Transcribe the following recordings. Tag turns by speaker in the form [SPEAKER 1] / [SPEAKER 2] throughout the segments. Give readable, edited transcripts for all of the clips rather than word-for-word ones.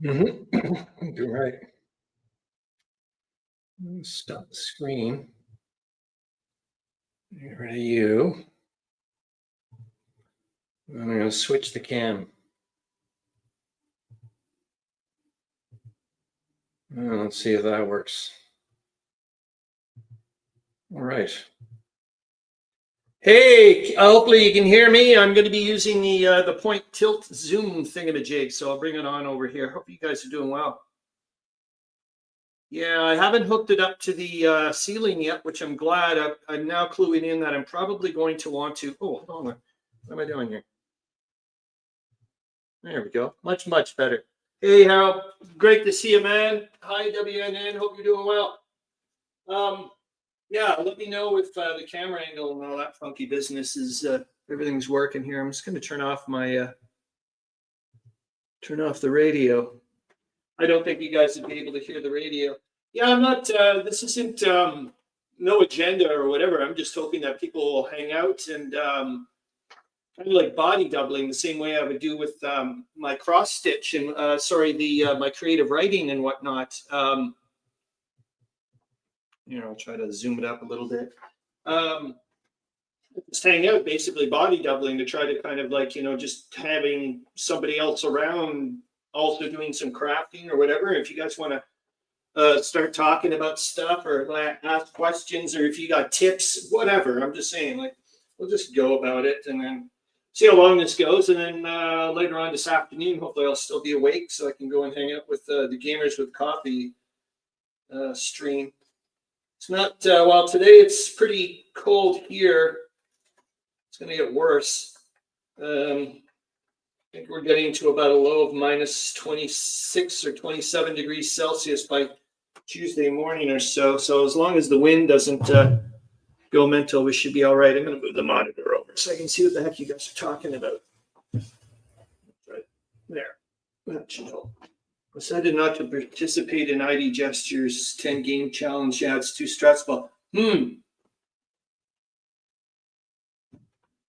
[SPEAKER 1] You're right. Stop the screen. Get rid of you. I'm going to switch the cam. Let's see if that works. All right. Hey, hopefully you can hear me. I'm going to be using the point tilt zoom thingamajig, so I'll bring it on over here. Hope you guys are doing well. Yeah, I haven't hooked it up to the ceiling yet, which I'm glad. I'm now cluing in that I'm probably going to want to. Oh, hold on. What am I doing here? There we go. Much, much better. Hey, Harold. Great to see you, man. Hi, WNN. Hope you're doing well. Yeah, let me know if the camera angle and all that funky business is everything's working here. I'm just going to turn off my turn off the radio. I don't think you guys would be able to hear the radio. Yeah, I'm not. This isn't no agenda or whatever. I'm just hoping that people will hang out and kind of like body doubling the same way I would do with my cross stitch and my creative writing and whatnot. I'll try to zoom it up a little bit. Just hang out, basically body doubling to try to kind of like, just having somebody else around also doing some crafting or whatever. If you guys want to start talking about stuff or ask questions, or if you got tips, whatever, I'm just saying, like, we'll just go about it and then see how long this goes. And then later on this afternoon, hopefully I'll still be awake so I can go and hang out with the Gamers with Coffee stream. It's not, well, today it's pretty cold here. It's going to get worse. I think we're getting to about a low of minus 26 or 27 degrees Celsius by Tuesday morning or so. So as long as the wind doesn't go mental, we should be all right. I'm going to move the monitor over so I can see what the heck you guys are talking about. Right there. That should help. Decided not to participate in ID Gestures 10 game challenge. Yeah, it's too stressful.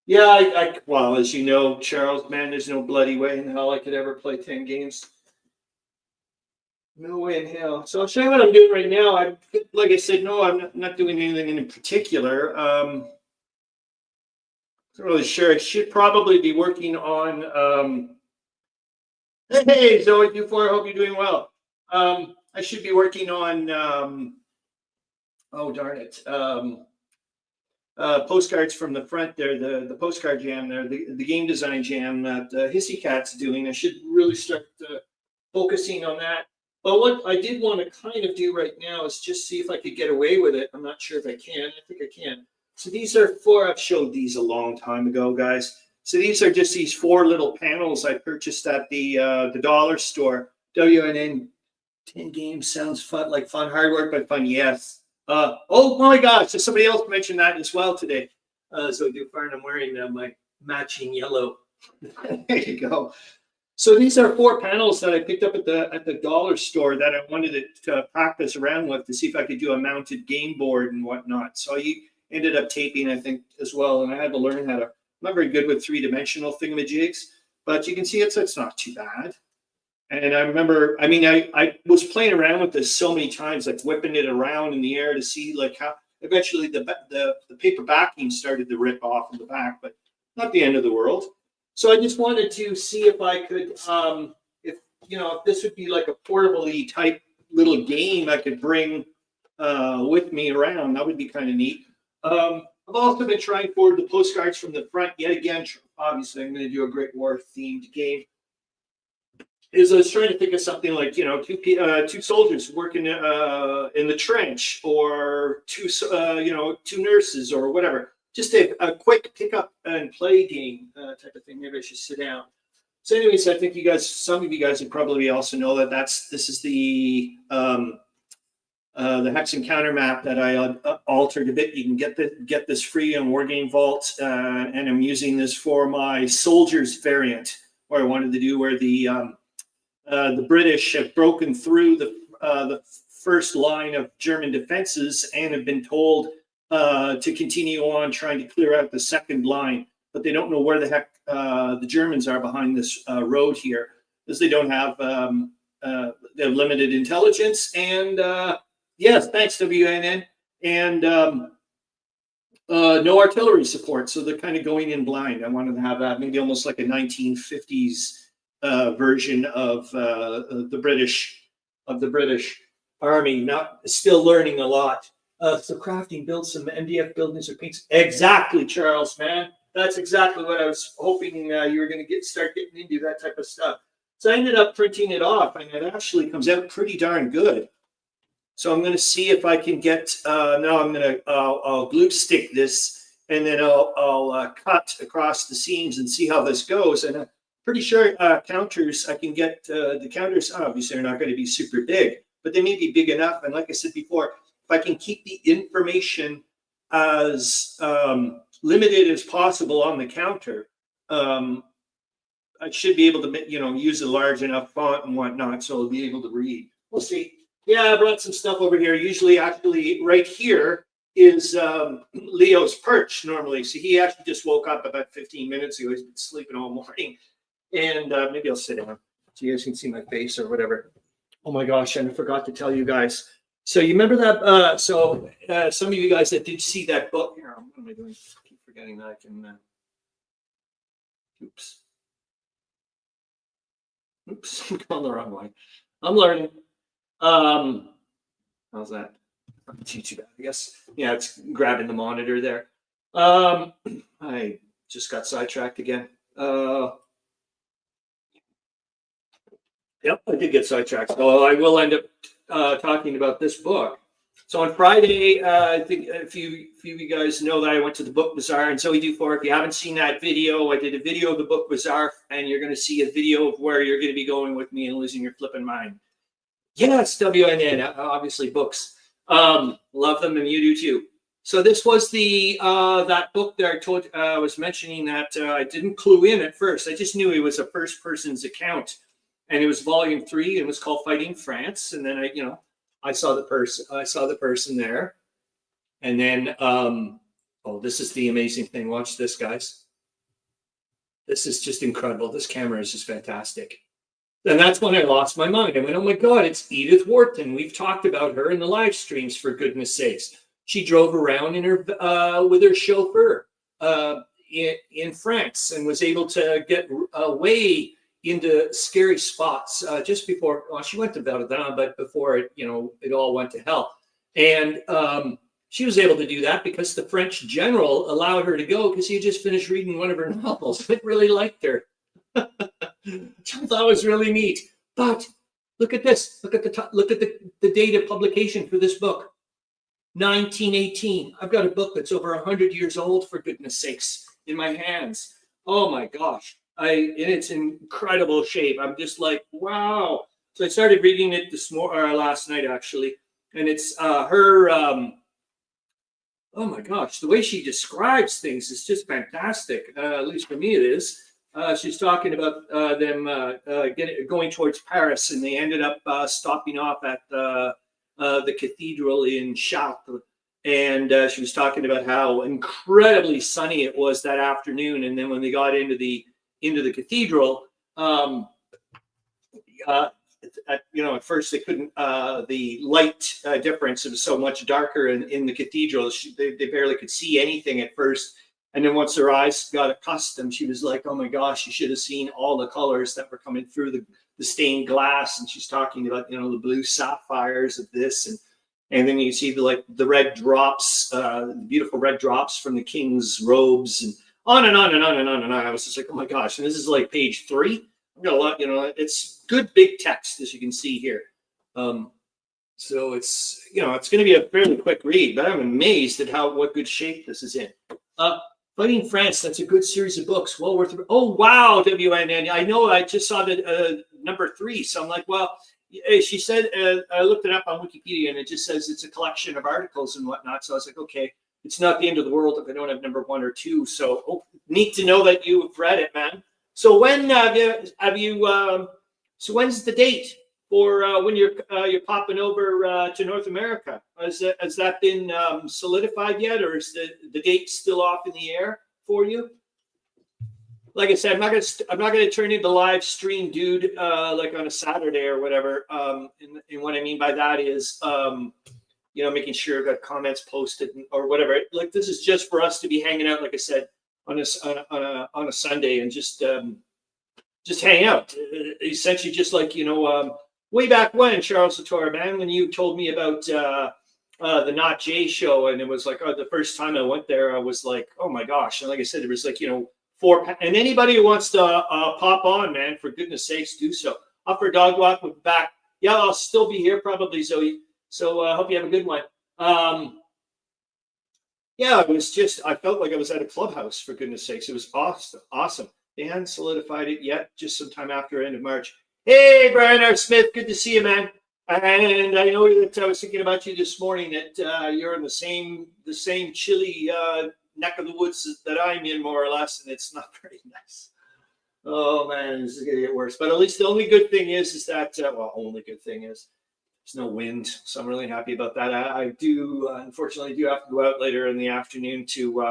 [SPEAKER 1] Yeah, well, as you know, Charles, man, there's no bloody way in hell I could ever play 10 games. No way in hell. So I'll show you what I'm doing right now. Like I said, no, I'm not doing anything in particular. Not really sure. I should probably be working on. Hey, Zoe Q4, I hope you're doing well. I should be working on. Oh darn it. Postcards from the front there, the postcard jam there, the game design jam that Hissy Cat's doing. I should really start focusing on that. But what I did want to kind of do right now is just see if I could get away with it. I'm not sure if I can. I think I can. So these are four. I've showed these a long time ago, guys. So these are just these four little panels I purchased at the dollar store. WNN 10 games sounds fun, like fun, hard work, but fun. Yes. Oh my gosh! So somebody else mentioned that as well today. So I do find I'm wearing my matching yellow. There you go. So these are four panels that I picked up at the dollar store that I wanted to practice around with to see if I could do a mounted game board and whatnot. So I ended up taping, I think, as well, and I had to learn how to. I'm not very good with three-dimensional thingamajigs, but you can see it's not too bad. And I remember, I mean, I was playing around with this so many times, like whipping it around in the air to see like how eventually the paper backing started to rip off in the back, but not the end of the world. So I just wanted to see if I could, if this would be like a portable-y type little game I could bring with me around. That would be kind of neat. I've also been trying for the postcards from the front yet again. Obviously, I'm going to do a Great War themed game. I was trying to think of something like two soldiers working in the trench, or two nurses or whatever. Just a quick pick up and play game type of thing. Maybe I should sit down. So, anyways, I think some of you guys would probably also know that this is the hex encounter map that I altered a bit. You can get this free on Wargame Vault, and I'm using this for my soldiers variant, where I wanted to do where the British have broken through the first line of German defenses and have been told to continue on trying to clear out the second line, but they don't know where the heck the Germans are behind this road here, because they don't have they have limited intelligence, and yes, thanks WNN, and no artillery support, so they're kind of going in blind. I wanted to have that, maybe almost like a 1950s version of the British Army. Not still learning a lot. So crafting, build some MDF buildings or paints. Exactly, Charles, man. That's exactly what I was hoping you were going to start getting into, that type of stuff. So I ended up printing it off, and it actually comes out pretty darn good. So I'm going to see if I can get. Now I'm going to I'll glue stick this, and then I'll cut across the seams and see how this goes. And I'm pretty sure counters, I can get the counters. Obviously, they're not going to be super big, but they may be big enough. And like I said before, if I can keep the information as limited as possible on the counter, I should be able to, use a large enough font and whatnot, so I'll be able to read. We'll see. Yeah, I brought some stuff over here. Usually, actually, right here is Leo's perch normally. So he actually just woke up about 15 minutes ago. He's been sleeping all morning. And maybe I'll sit down so you guys can see my face or whatever. Oh my gosh, and I forgot to tell you guys. So you remember that? Some of you guys that did see that book. Here, what am I doing? I keep forgetting that I can. Oops, I'm going the wrong way. I'm learning. How's that? Not too bad, I guess. Yeah, it's grabbing the monitor there. I just got sidetracked again. Yep, I did get sidetracked. So I will end up talking about this book. So on Friday, I think a few of you guys know that I went to the book bazaar, and so we do for. If you haven't seen that video, I did a video of the book bazaar, and you're going to see a video of where you're going to be going with me and losing your flipping mind. Yes, WNN, obviously books. Love them, and you do too. So this was the that book that I was mentioning that I didn't clue in at first. I just knew it was a first person's account, and it was volume 3. It was called Fighting France, and then I saw the person. I saw the person there, and then oh, this is the amazing thing. Watch this, guys. This is just incredible. This camera is just fantastic. And that's when I lost my mind. I went, oh my God, it's Edith Wharton. We've talked about her in the live streams, for goodness sakes. She drove around in her with her chauffeur in France and was able to get way into scary spots just before. Well, she went to Verdun, but before it all went to hell. And she was able to do that because the French general allowed her to go because he had just finished reading one of her novels. I really liked her. Which I thought was really neat. But look at this. Look at the date of publication for this book. 1918. I've got a book that's over 100 years old, for goodness sakes, in my hands. Oh my gosh. It's in incredible shape. I'm just like, wow. So I started reading it last night, actually. And it's her, oh my gosh, the way she describes things is just fantastic. At least for me it is. She's talking about them going towards Paris, and they ended up stopping off at the cathedral in Chartres. And she was talking about how incredibly sunny it was that afternoon. And then when they got into the cathedral, at first they couldn't. The light difference, it was so much darker in the cathedral. They barely could see anything at first. And then once her eyes got accustomed, she was like, oh my gosh, you should have seen all the colors that were coming through the stained glass. And she's talking about, the blue sapphires of this. And then you see the red drops, the beautiful red drops from the king's robes, and on and on and on and on and on. I was just like, oh my gosh. And this is like page 3. I've got a lot, it's good big text, as you can see here. So it's, it's going to be a fairly quick read, but I'm amazed at what good shape this is in. Fighting France, that's a good series of books. Well worth it. Oh, wow, WNN. I know, I just saw the number 3. So I'm like, well, she said, I looked it up on Wikipedia, and it just says it's a collection of articles and whatnot. So I was like, okay, it's not the end of the world if I don't have number 1 or 2. So neat to know that you've read it, man. So when so when's the date for when you're popping over to North America? Has that been solidified yet, or is the date still off in the air for you? like I said, I'm not gonna turn into live stream dude like on a Saturday or whatever. And what I mean by that is making sure I've got comments posted or whatever. Like this is just for us to be hanging out, like I said, on a Sunday and just hang out. Essentially, just like way back when, Charles Sator, man, when you told me about the Not Jay show, and it was like, the first time I went there, I was like, oh my gosh. And like I said, it was like, and anybody who wants to pop on, man, for goodness sakes, do so. Up for a dog walk with back. Yeah, I'll still be here probably, Zoe. So I hope you have a good one. Yeah, it was just, I felt like I was at a clubhouse, for goodness sakes. It was awesome. They hadn't solidified it yet, just sometime after end of March. Hey, Brian R. Smith, good to see you, man. And I know that I was thinking about you this morning, that you're in the same chilly neck of the woods that I'm in, more or less, and it's not very nice. Oh man, this is gonna get worse. But at least the only good thing is that only good thing is there's no wind, so I'm really happy about that. I do unfortunately do have to go out later in the afternoon to.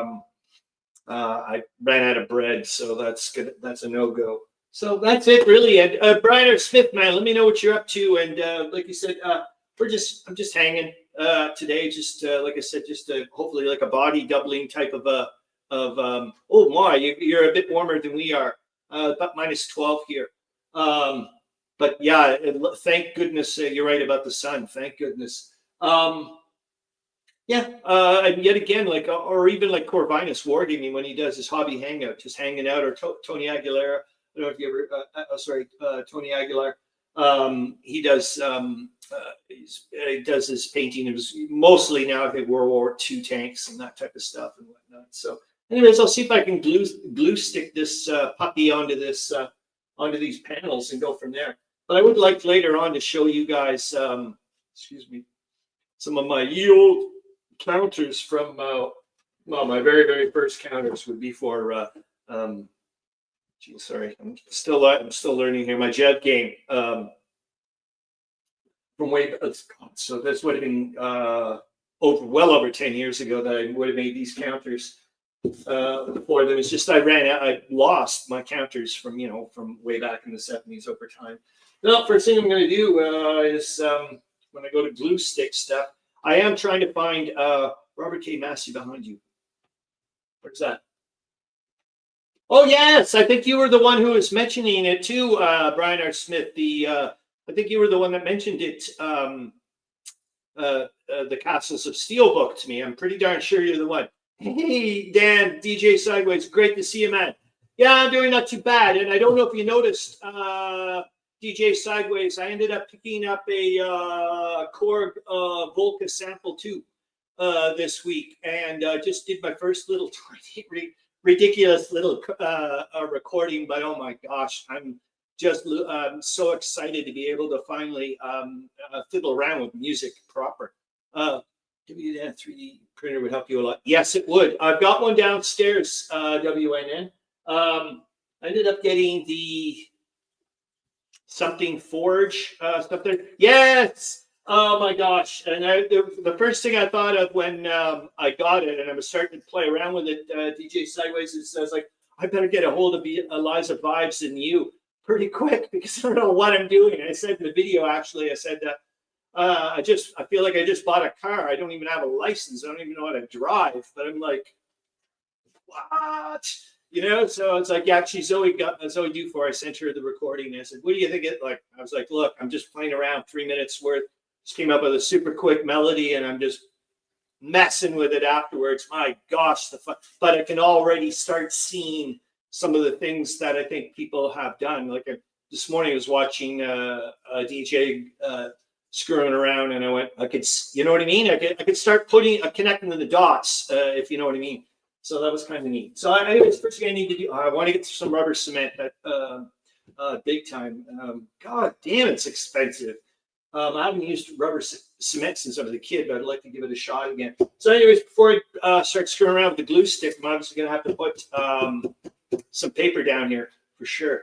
[SPEAKER 1] I ran out of bread, so that's good. That's a no-go. So that's it, really. And Brian or Smith, man, let me know what you're up to. And like you said, I'm just hanging today. Just like I said, just hopefully like a body doubling type of oh my, you're a bit warmer than we are. About -12 here. But yeah, thank goodness you're right about the sun. Thank goodness. Yeah, and yet again, like, or even like Corvinus Wargaming when he does his hobby hangout, just hanging out, or Tony Aguilera. I don't know if you ever, Tony Aguilar. He does he does his painting. It was mostly now I think World War II tanks and that type of stuff and whatnot. So, anyways, I'll see if I can glue stick this puppy onto these panels and go from there. But I would like later on to show you guys, excuse me, some of my old counters from my very first counters would be for sorry, I'm still learning here. My Jet game from way so this would have been well over 10 years ago that I would have made these counters for them. It's just I lost my counters from way back in the 70s over time. Well, first thing I'm going to do is when I go to glue stick stuff, I am trying to find Robert K. Massey behind you. Where's that? Oh yes, I think you were the one who was mentioning it too, Brian R. Smith. I think you were the one that mentioned it, the Castles of Steel book to me. I'm pretty darn sure you're the one. Hey, Dan, DJ Sideways, great to see you, man. Yeah, I'm doing not too bad. And I don't know if you noticed, DJ Sideways, I ended up picking up a Korg Volca sample too this week, and just did my first little ridiculous little recording. But oh my gosh, I'm just so excited to be able to finally fiddle around with music proper. WNN 3D printer would help you a lot. Yes, it would. I've got one downstairs, WNN. I ended up getting the something Forge stuff there. Yes. Oh my gosh. And the first thing I thought of when I got it and I was starting to play around with it, DJ Sideways, is I was like, I better get a hold of Eliza Vibes and you pretty quick because I don't know what I'm doing. I said in the video, actually, I said that I feel like I just bought a car. I don't even have a license. I don't even know how to drive. But I'm like, what? So it's like, actually, Zoe Dufour, I sent her the recording. And I said, what do you think it like? I was like, look, I'm just playing around 3 minutes worth. Just came up with a super quick melody, and I'm just messing with it afterwards. My gosh, the fun! But I can already start seeing some of the things that I think people have done. Like this morning, I was watching a DJ screwing around, and I went, I could, you know what I mean? I could start connecting the dots, if you know what I mean. So that was kind of neat. So anyways, first thing I need to do, I want to get some rubber cement big time. God damn, it's expensive. I haven't used rubber cement since I was a kid, but I'd like to give it a shot again. So anyways, before I start screwing around with the glue stick, I'm obviously going to have to put some paper down here for sure.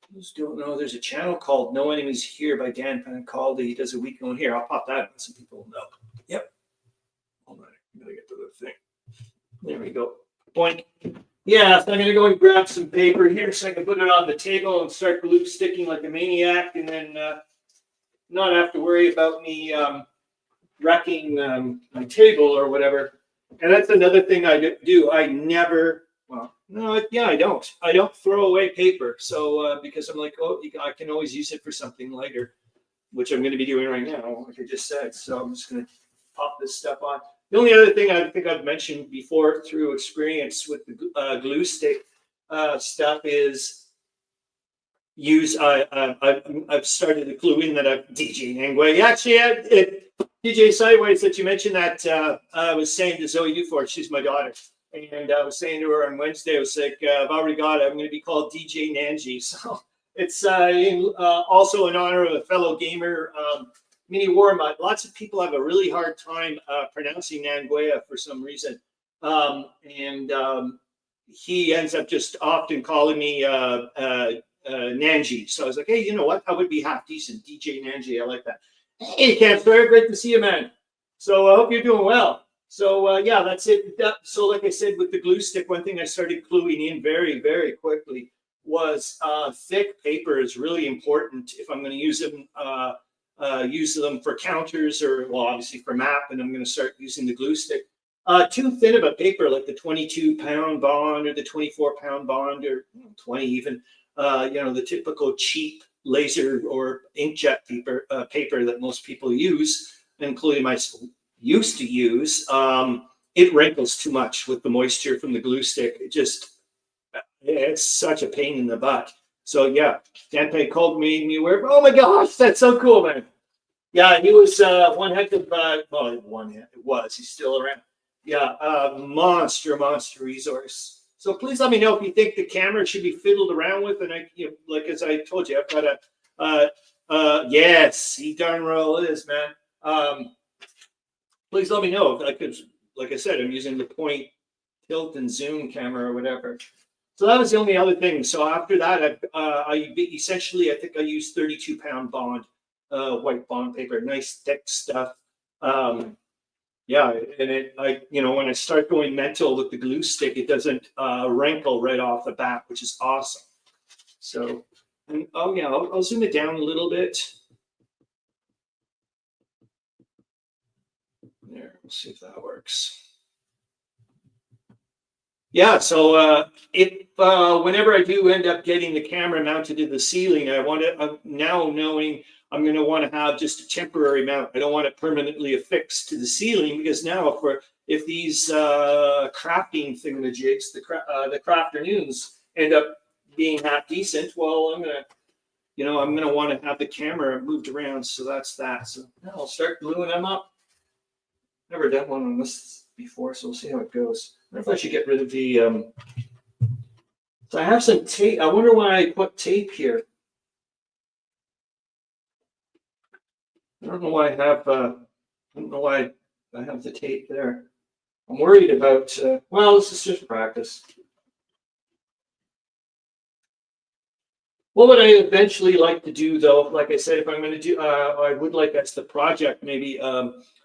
[SPEAKER 1] I just don't know. There's a channel called No Enemies Here by Dan Pancaldi. He does a week on here. I'll pop that up so people will know. Yep. Hold on. I'm going to get to the thing. There we go. Boink. Yeah, so I'm gonna go and grab some paper here so I can put it on the table and start glue sticking like a maniac, and then not have to worry about me wrecking my table or whatever. And that's another thing I do. I never, well, no, yeah, I don't. I don't throw away paper. So because I'm like, oh, I can always use it for something lighter, which I'm going to be doing right now, like I just said. So I'm just going to pop this stuff on. The only other thing I think I've mentioned before through experience with the glue stick stuff is use. I've started to clue in that I'm DJing anyway. Actually, DJ Sideways that you mentioned that I was saying to Zoe Dufort, she's my daughter, and I was saying to her on Wednesday, I was like, I've already got it. I'm going to be called DJ Nanji. So it's also in honor of a fellow gamer, Mini Warmutt. Lots of people have a really hard time pronouncing Nanguea for some reason, and he ends up just often calling me Nanji. So I was like, hey, you know what? I would be half decent. DJ Nanji. I like that. Hey, Campfire. Great to see you, man. So I hope you're doing well. So yeah, that's it. So like I said, with the glue stick, one thing I started gluing in very, very quickly was thick paper is really important if I'm going to use them for counters or, well, obviously for map, and I'm going to start using the glue stick. Too thin of a paper, like the 22-pound bond or the 24-pound bond or 20 even, the typical cheap laser or inkjet paper that most people use, including myself used to use. It wrinkles too much with the moisture from the glue stick. It's such a pain in the butt. So yeah, Dante called me aware. Oh my gosh, that's so cool, man. Yeah, he was one heck of he's still around. Yeah, monster resource. So please let me know if you think the camera should be fiddled around with. And like as I told you, I've got yes, he darn well is, man. Please let me know if I could, like I said, I'm using the point, tilt, and zoom camera or whatever. So that was the only other thing. So after that, I think I used 32-pound bond, white bond paper, nice thick stuff. Yeah, and when I start going mental with the glue stick, it doesn't wrinkle right off the bat, which is awesome. So, oh yeah, I'll zoom it down a little bit. There, we'll see if that works. Yeah, so whenever I do end up getting the camera mounted to the ceiling, now knowing I'm going to want to have just a temporary mount. I don't want it permanently affixed to the ceiling, because now if these crafting thingamajigs, the Crafternoons, end up being half decent, well, I'm gonna want to have the camera moved around. So that's that. So now I'll start gluing them up. Never done one on this before, so we'll see how it goes. I wonder if I should get rid of the. So I have some tape. I wonder why I put tape here. I don't know why I have. I don't know why I have the tape there. I'm worried about. Well, this is just practice. What would I eventually like to do, though? Like I said, if I'm going to do, I would like, that's the project. Maybe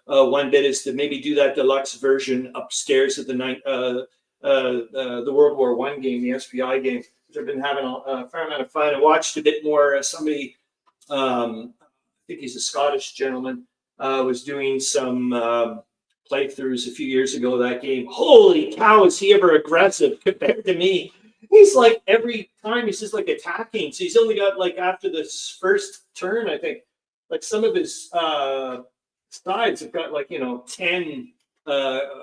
[SPEAKER 1] one bit is to maybe do that deluxe version upstairs of the World War I game, the SPI game, which I've been having a fair amount of fun. I watched a bit more. Somebody, I think he's a Scottish gentleman, was doing some playthroughs a few years ago of that game. Holy cow, is he ever aggressive compared to me? He's like, every time he's just like attacking. So he's only got, like, after this first turn, I think, like some of his sides have got, like, 10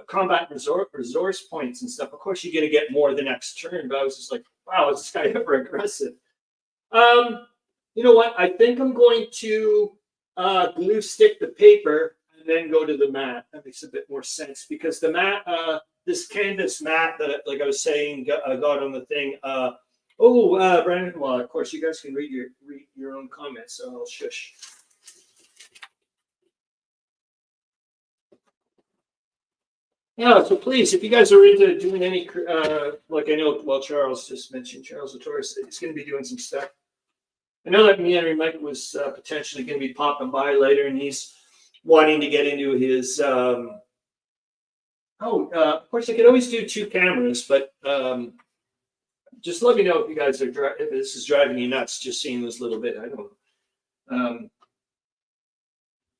[SPEAKER 1] combat resource points and stuff. Of course, you're going to get more the next turn, but I was just like, wow, is this guy ever aggressive? You know what? I think I'm going to glue stick the paper and then go to the mat. That makes a bit more sense, because the mat, this canvas mat that, like I was saying, I got on the thing. Brandon, well, of course, you guys can read your own comments, so I'll shush. Yeah, so please, if you guys are into doing any, like I know, well, Charles just mentioned, Charles Latoris, he's going to be doing some stuff. I know that Henry Mike was potentially going to be popping by later, and he's wanting to get into his. Of course, I could always do two cameras, but just let me know if you guys are if this is driving you nuts. Just seeing this little bit, I don't know.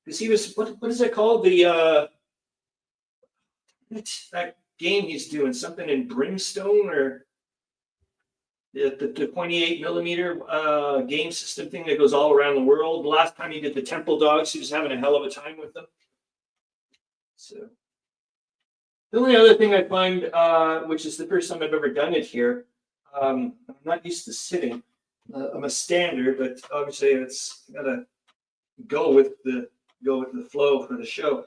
[SPEAKER 1] Because he was what is it called? That game he's doing something in Brimstone or the 28 millimeter game system thing that goes all around the world. The last time he did the Temple Dogs, he was having a hell of a time with them. So the only other thing I find, which is the first time I've ever done it here, I'm not used to sitting. I'm a stander, but obviously it's gotta go with the flow for the show.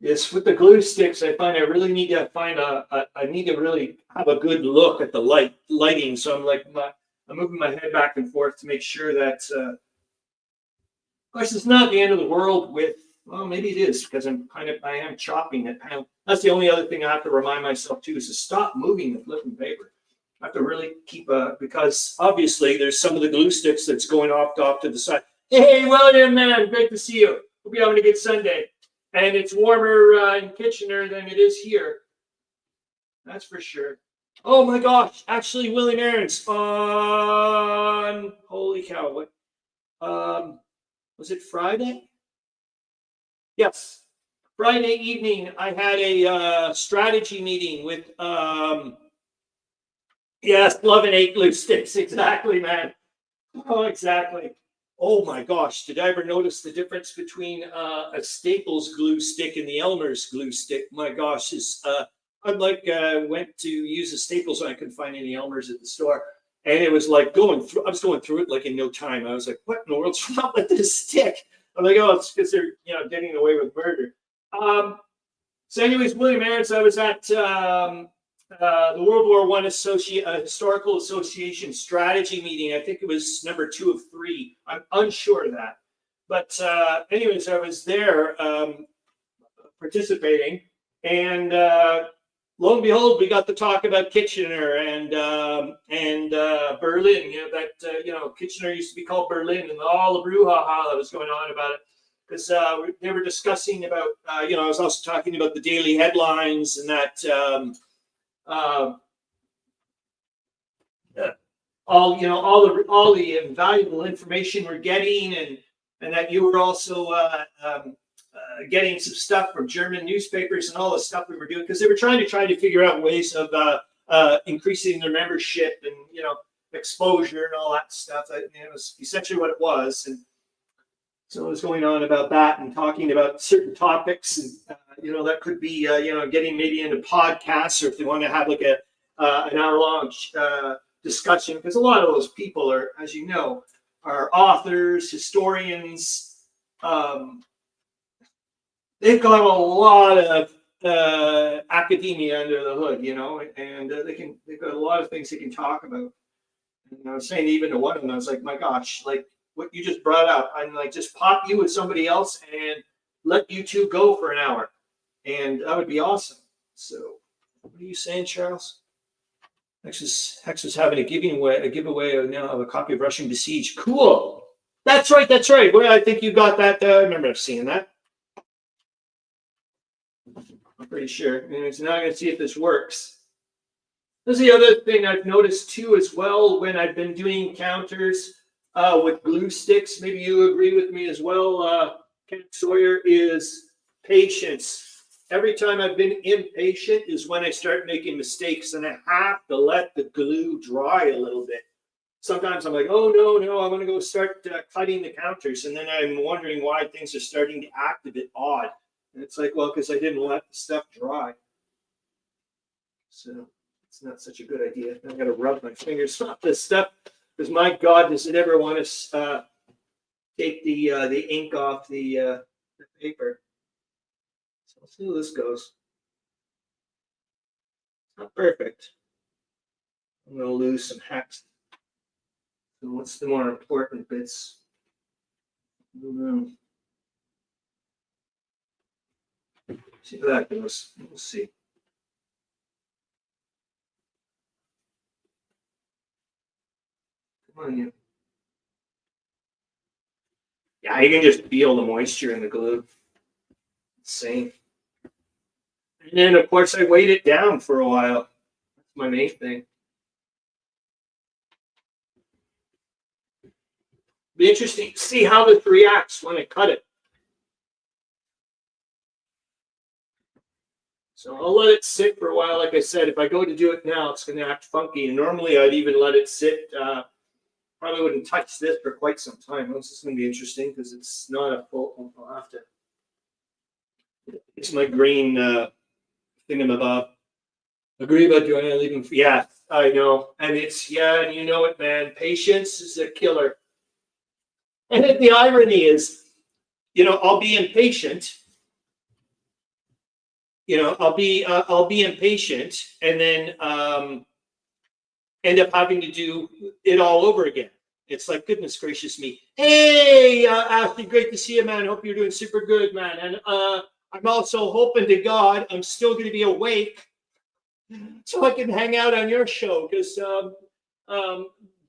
[SPEAKER 1] Yes, with the glue sticks, I find I really need to find I need to really have a good look at the lighting. So I'm moving my head back and forth to make sure that. Of course, it's not the end of the world with. Well, maybe it is because I am chopping it. That's the only other thing I have to remind myself too is to stop moving the flipping paper. I have to really keep because obviously there's some of the glue sticks that's going off to the side. Hey, William, man, great to see you. Hope you're having a good Sunday. And it's warmer in Kitchener than it is here. That's for sure. Oh my gosh! Actually, William Aaron's on. Holy cow! What? Was it Friday? Yes, Friday evening. I had a strategy meeting with. Yes, love and hate glue sticks. Exactly, man. Oh, exactly. Oh my gosh, did I ever notice the difference between a Staples glue stick and the Elmer's glue stick? My gosh, I went to use a Staples and I couldn't find any Elmer's at the store. And it was like I was going through it like in no time. I was like, what in the world's wrong with this stick? I'm like, oh, it's because they're getting away with murder. So anyways, William Aaron's, I was at the World War I Historical Association strategy meeting. I think it was number 2 of 3. I'm unsure of that. But anyways, I was there participating. And lo and behold, we got to talk about Kitchener and Berlin. Kitchener used to be called Berlin and all the brouhaha that was going on about it. Because they were discussing about, I was also talking about the daily headlines and that all the invaluable information we're getting, and that you were also getting some stuff from German newspapers and all the stuff we were doing because they were trying to figure out ways of increasing their membership and exposure and all that stuff. It was essentially what it was, and so it was going on about that and talking about certain topics, and that could be getting maybe into podcasts, or if they want to have like an hour-long discussion, because a lot of those people are, as you know, are authors, historians. They've got a lot of academia under the hood, and they've got a lot of things they can talk about. And I was saying even to one of them, I was like, my gosh, like what you just brought up, I'm like, just pop you with somebody else and let you two go for an hour, and that would be awesome. So, what are you saying, Charles? Hex is having a giveaway now of a copy of Russian Besieged. Cool. That's right. Well, I think you got that. I remember seeing that. I'm pretty sure. And so now I'm going to see if this works. This is the other thing I've noticed too, as well, when I've been doing encounters with glue sticks. Maybe you agree with me as well, Ken Sawyer, is patience. Every time I've been impatient is when I start making mistakes, and I have to let the glue dry a little bit. Sometimes I'm like, oh, no, I'm going to go start cutting the counters, and then I'm wondering why things are starting to act a bit odd. And it's like, well, because I didn't let the stuff dry. So it's not such a good idea. I got to rub my fingers off this stuff, because my God, does it ever want to take the ink off the paper. So let's see how this goes. It's not perfect. I'm going to lose some hex. So what's the more important bits? I don't know. See how that goes. We'll see. Come on, you. Yeah, you can just feel the moisture in the glue. Same. And then, of course, I weighed it down for a while. my main thing. Be interesting to see how this reacts when I cut it. So I'll let it sit for a while. Like I said, if I go to do it now, it's going to act funky. And normally I'd even let it sit. Probably wouldn't touch this for quite some time. This is going to be interesting because it's not a full. I'll have to. It's my green thingamabob. Agree about Joanna leaving. Yeah, I know. And it's, and you know it, man. Patience is a killer. And the irony is, I'll be impatient. I'll be impatient, and then end up having to do it all over again. It's like, goodness gracious me. Hey, Ashley, great to see you, man. Hope you're doing super good, man. And I'm also hoping to God I'm still going to be awake so I can hang out on your show, because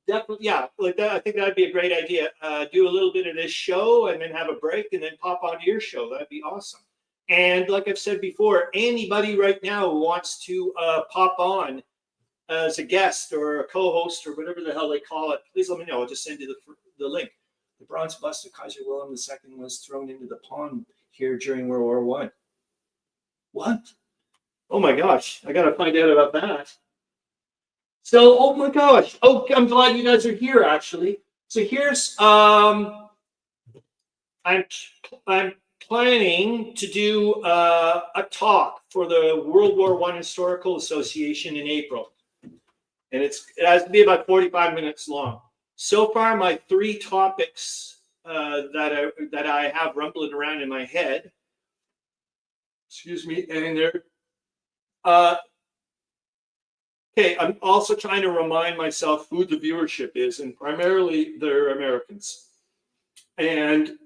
[SPEAKER 1] definitely, like that. I think that'd be a great idea. Do a little bit of this show and then have a break and then pop onto your show. That'd be awesome. And like I've said before, anybody right now who wants to pop on as a guest or a co-host or whatever the hell they call it, please let me know. I'll just send you the link. The bronze bust of Kaiser Wilhelm II was thrown into the pond here during World War I. What? Oh my gosh, I gotta find out about that. So, oh my gosh. Oh, I'm glad you guys are here, actually. So here's I'm planning to do a talk for the World War I Historical Association in April. And it has to be about 45 minutes long. So far, my 3 topics that I have rumbling around in my head, excuse me, and they're, okay, I'm also trying to remind myself who the viewership is, and primarily they're Americans. And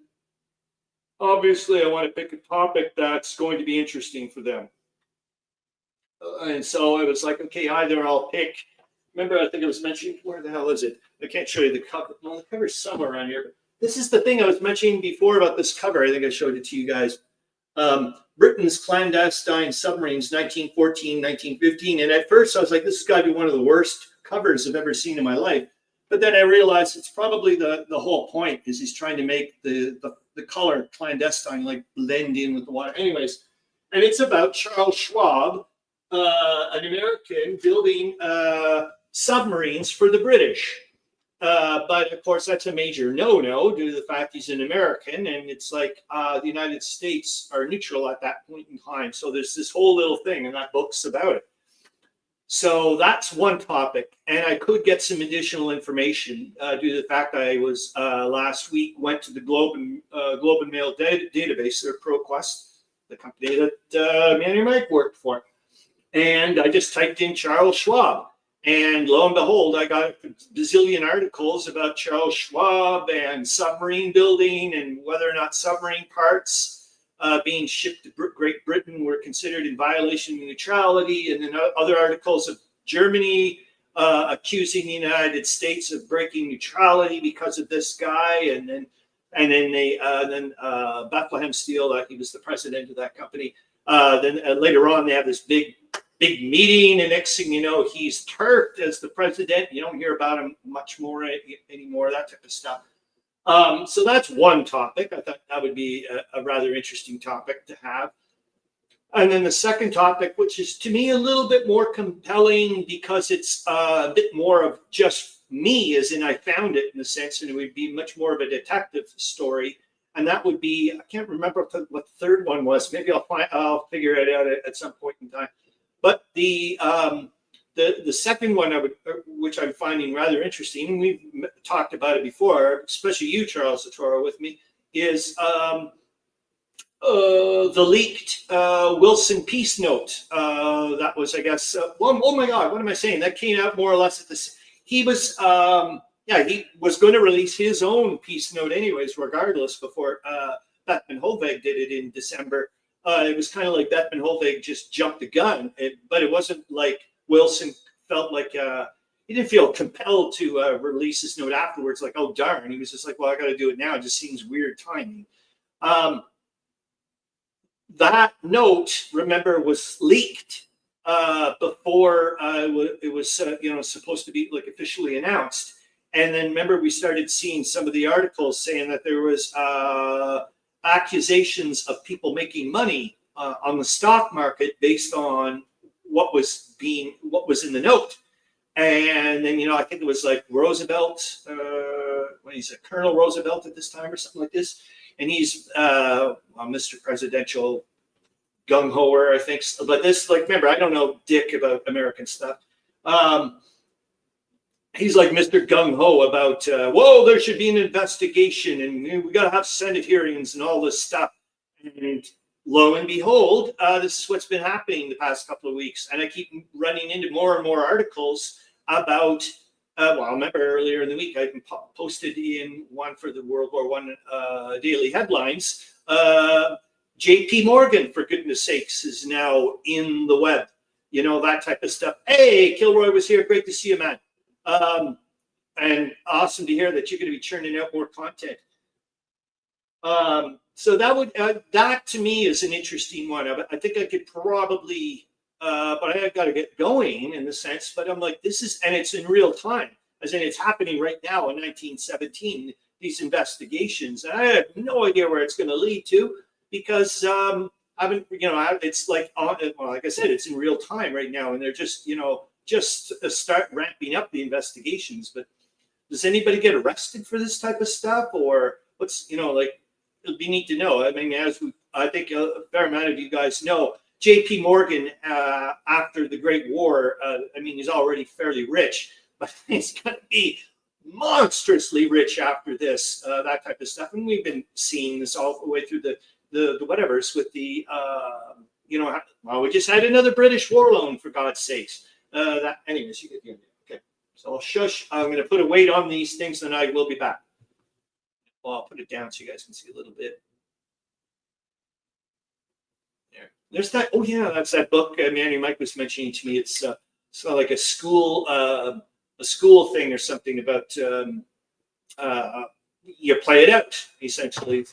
[SPEAKER 1] obviously, I want to pick a topic that's going to be interesting for them. And so I was like, okay, either I'll pick, remember, I think I was mentioning, where the hell is it? I can't show you the cover. Well, the cover's somewhere around here. But this is the thing I was mentioning before about this cover. I think I showed it to you guys. Britain's clandestine submarines, 1914, 1915. And at first I was like, this has got to be one of the worst covers I've ever seen in my life. But then I realized it's probably the whole point is he's trying to make the color clandestine like blend in with the water. Anyways, and it's about Charles Schwab, an American building submarines for the British. But of course, that's a major no-no due to the fact he's an American, and it's like the United States are neutral at that point in time. So there's this whole little thing, and that book's about it. So that's one topic, and I could get some additional information due to the fact I was last week went to the Globe and Mail database, their ProQuest, the company that Manny and Mike worked for, and I just typed in Charles Schwab. And lo and behold, I got a bazillion articles about Charles Schwab and submarine building and whether or not submarine parts being shipped to Great Britain were considered in violation of neutrality. And then other articles of Germany accusing the United States of breaking neutrality because of this guy. And then Bethlehem Steel, he was the president of that company. Then later on, they have this big meeting, and next thing you know, he's turfed as the president. You don't hear about him much more anymore, that type of stuff. So that's one topic. I thought that would be a rather interesting topic to have. And then the second topic, which is to me a little bit more compelling because it's a bit more of just me, as in I found it in a sense, and it would be much more of a detective story. And that would be, I can't remember what the third one was. Maybe I'll figure it out at some point in time. But the second one, which I'm finding rather interesting, and we've talked about it before, especially you, Charles Satoro, with me, is the leaked Wilson peace note. That was, I guess, oh my God, what am I saying? That came out more or less at this. He was, he was going to release his own peace note anyways, regardless, before Beckman Hovig did it in December. It was kind of like Beckman Hovig just jumped the gun, but it wasn't like Wilson felt like he didn't feel compelled to release his note afterwards. Like, oh darn, he was just like, well, I got to do it now. It just seems weird timing. That note, remember, was leaked before it was supposed to be like officially announced. And then remember, we started seeing some of the articles saying that there was accusations of people making money on the stock market based on what was in the note. And then, I think it was like Roosevelt, what is it, Colonel Roosevelt at this time or something like this. And he's Mr. Presidential gung-hoer, I think. But this, like, remember, I don't know dick about American stuff. He's like Mr. Gung-ho about, whoa, there should be an investigation and we got to have Senate hearings and all this stuff. And lo and behold, this is what's been happening the past couple of weeks. And I keep running into more and more articles about, I remember earlier in the week, I posted in one for the World War I daily headlines, J.P. Morgan, for goodness sakes, is now in the web. That type of stuff. Hey, Kilroy was here. Great to see you, man. And awesome to hear that you're going to be churning out more content. So that to me is an interesting one. I think I could probably, but I got to get going in the sense. But I'm like, and it's in real time, as in it's happening right now in 1917. These investigations, and I have no idea where it's going to lead to because it's like like I said, it's in real time right now, and they're just start ramping up the investigations. But does anybody get arrested for this type of stuff, or what's it'd be neat to know. I mean, I think a fair amount of you guys know, J.P. Morgan after the Great War, he's already fairly rich, but he's going to be monstrously rich after this, that type of stuff. And we've been seeing this all the way through the whatevers with the we just had another British war loan, for God's sakes. Anyways, you get the idea. Okay, so I'll shush. I'm going to put a weight on these things, and I will be back. Well, I'll put it down so you guys can see a little bit. There's that. Oh yeah, that's that book Manny Mike was mentioning to me. It's like a school thing or something about you play it out essentially.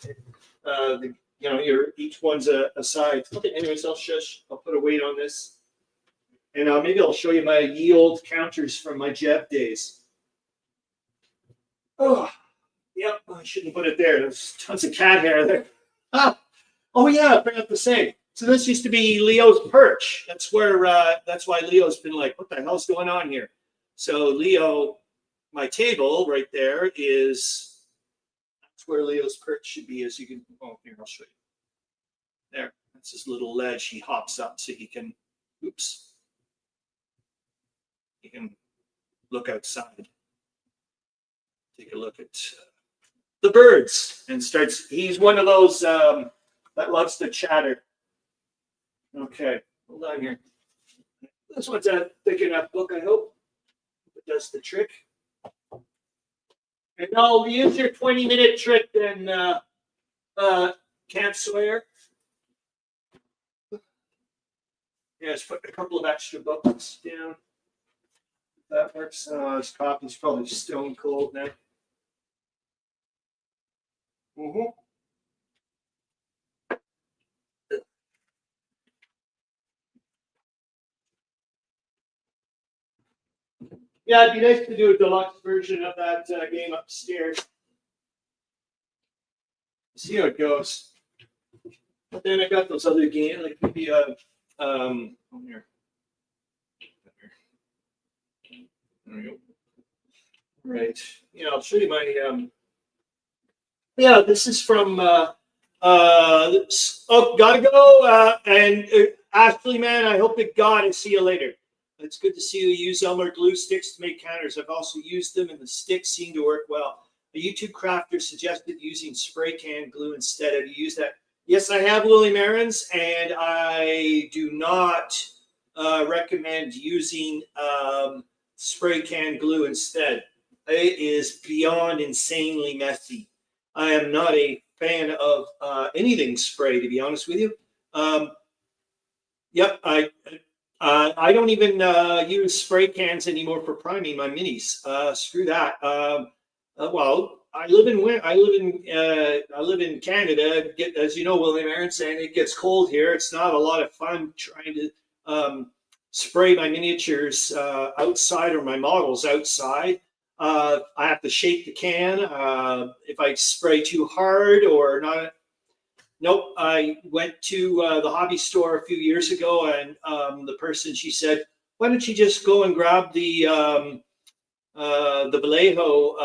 [SPEAKER 1] Each one's a side. Okay, anyways, I'll shush. I'll put a weight on this. And maybe I'll show you my ye old counters from my Jeff days. Oh, yep, I shouldn't put it there. There's tons of cat hair there. Oh yeah, I forgot to say. So this used to be Leo's perch. That's why Leo's been like, what the hell's going on here? So Leo, my table right there that's where Leo's perch should be, as you can, here, I'll show you. There, that's his little ledge. He hops up so he can, he can look outside. Take a look at the birds and he's one of those that loves to chatter. Okay, hold on here. This one's a thick enough book, I hope. It does the trick. And I'll use your 20-minute trick then, Camp Sawyer. Yes, put a couple of extra books down. That works. His coffee's probably stone cold now. Yeah, it'd be nice to do a deluxe version of that game upstairs. See how it goes. But then I got those other games, like maybe here. There we go. Right. Yeah, I'll show you my. Yeah, this is from. Gotta go. And Ashley, man, I hope to God I see you later. It's good to see you use Elmer glue sticks to make counters. I've also used them, and the sticks seem to work well. A YouTube crafter suggested using spray can glue instead. Have you used that? Yes, I have, Lily Marins, and I do not recommend using spray can glue instead. It is beyond insanely messy. I am not a fan of anything spray, to be honest with you. Yep, I don't even use spray cans anymore for priming my minis. Screw that. Well, I live in Canada. As you know, William Aaron saying it gets cold here. It's not a lot of fun trying to spray my miniatures outside or my models outside, I have to shake the can. If I spray too hard or not, nope. I went to the hobby store a few years ago, and the person, she said, "Why don't you just go and grab the Vallejo?"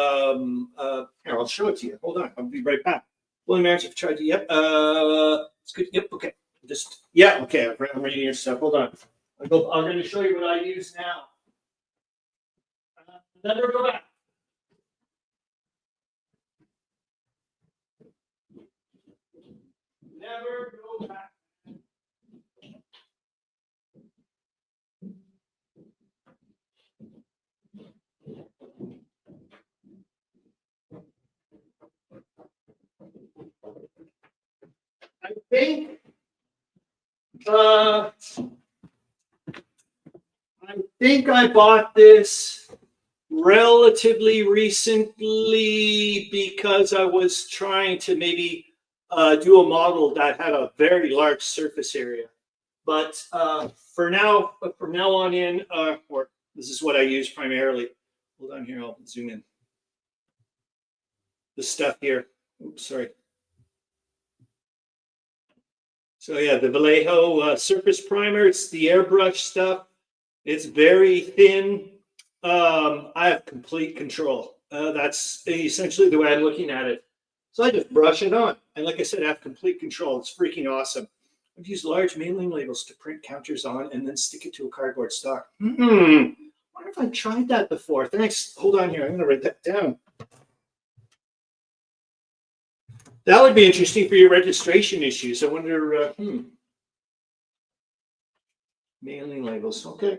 [SPEAKER 1] Here, I'll show it to you. Hold on, I'll be right back. William Marriage, I've tried to. Yep. It's good. Yep. Okay. Just yeah. Okay. I'm reading your stuff. Hold on. I'm going to show you what I use now. Never go back. Never go back. I think I bought this relatively recently because I was trying to maybe do a model that had a very large surface area. But from now on in, or this is what I use primarily. Hold on here, I'll zoom in. The stuff here. Oops, sorry. So yeah, the Vallejo surface primer. It's the airbrush stuff. It's very thin. I have complete control. That's essentially the way I'm looking at it. So I just brush it on. And like I said, I have complete control. It's freaking awesome. I've used large mailing labels to print counters on and then stick it to a cardboard stock. I wonder if I've tried that before. Thanks. Hold on here. I'm going to write that down. That would be interesting for your registration issues. I wonder, mailing labels. Okay.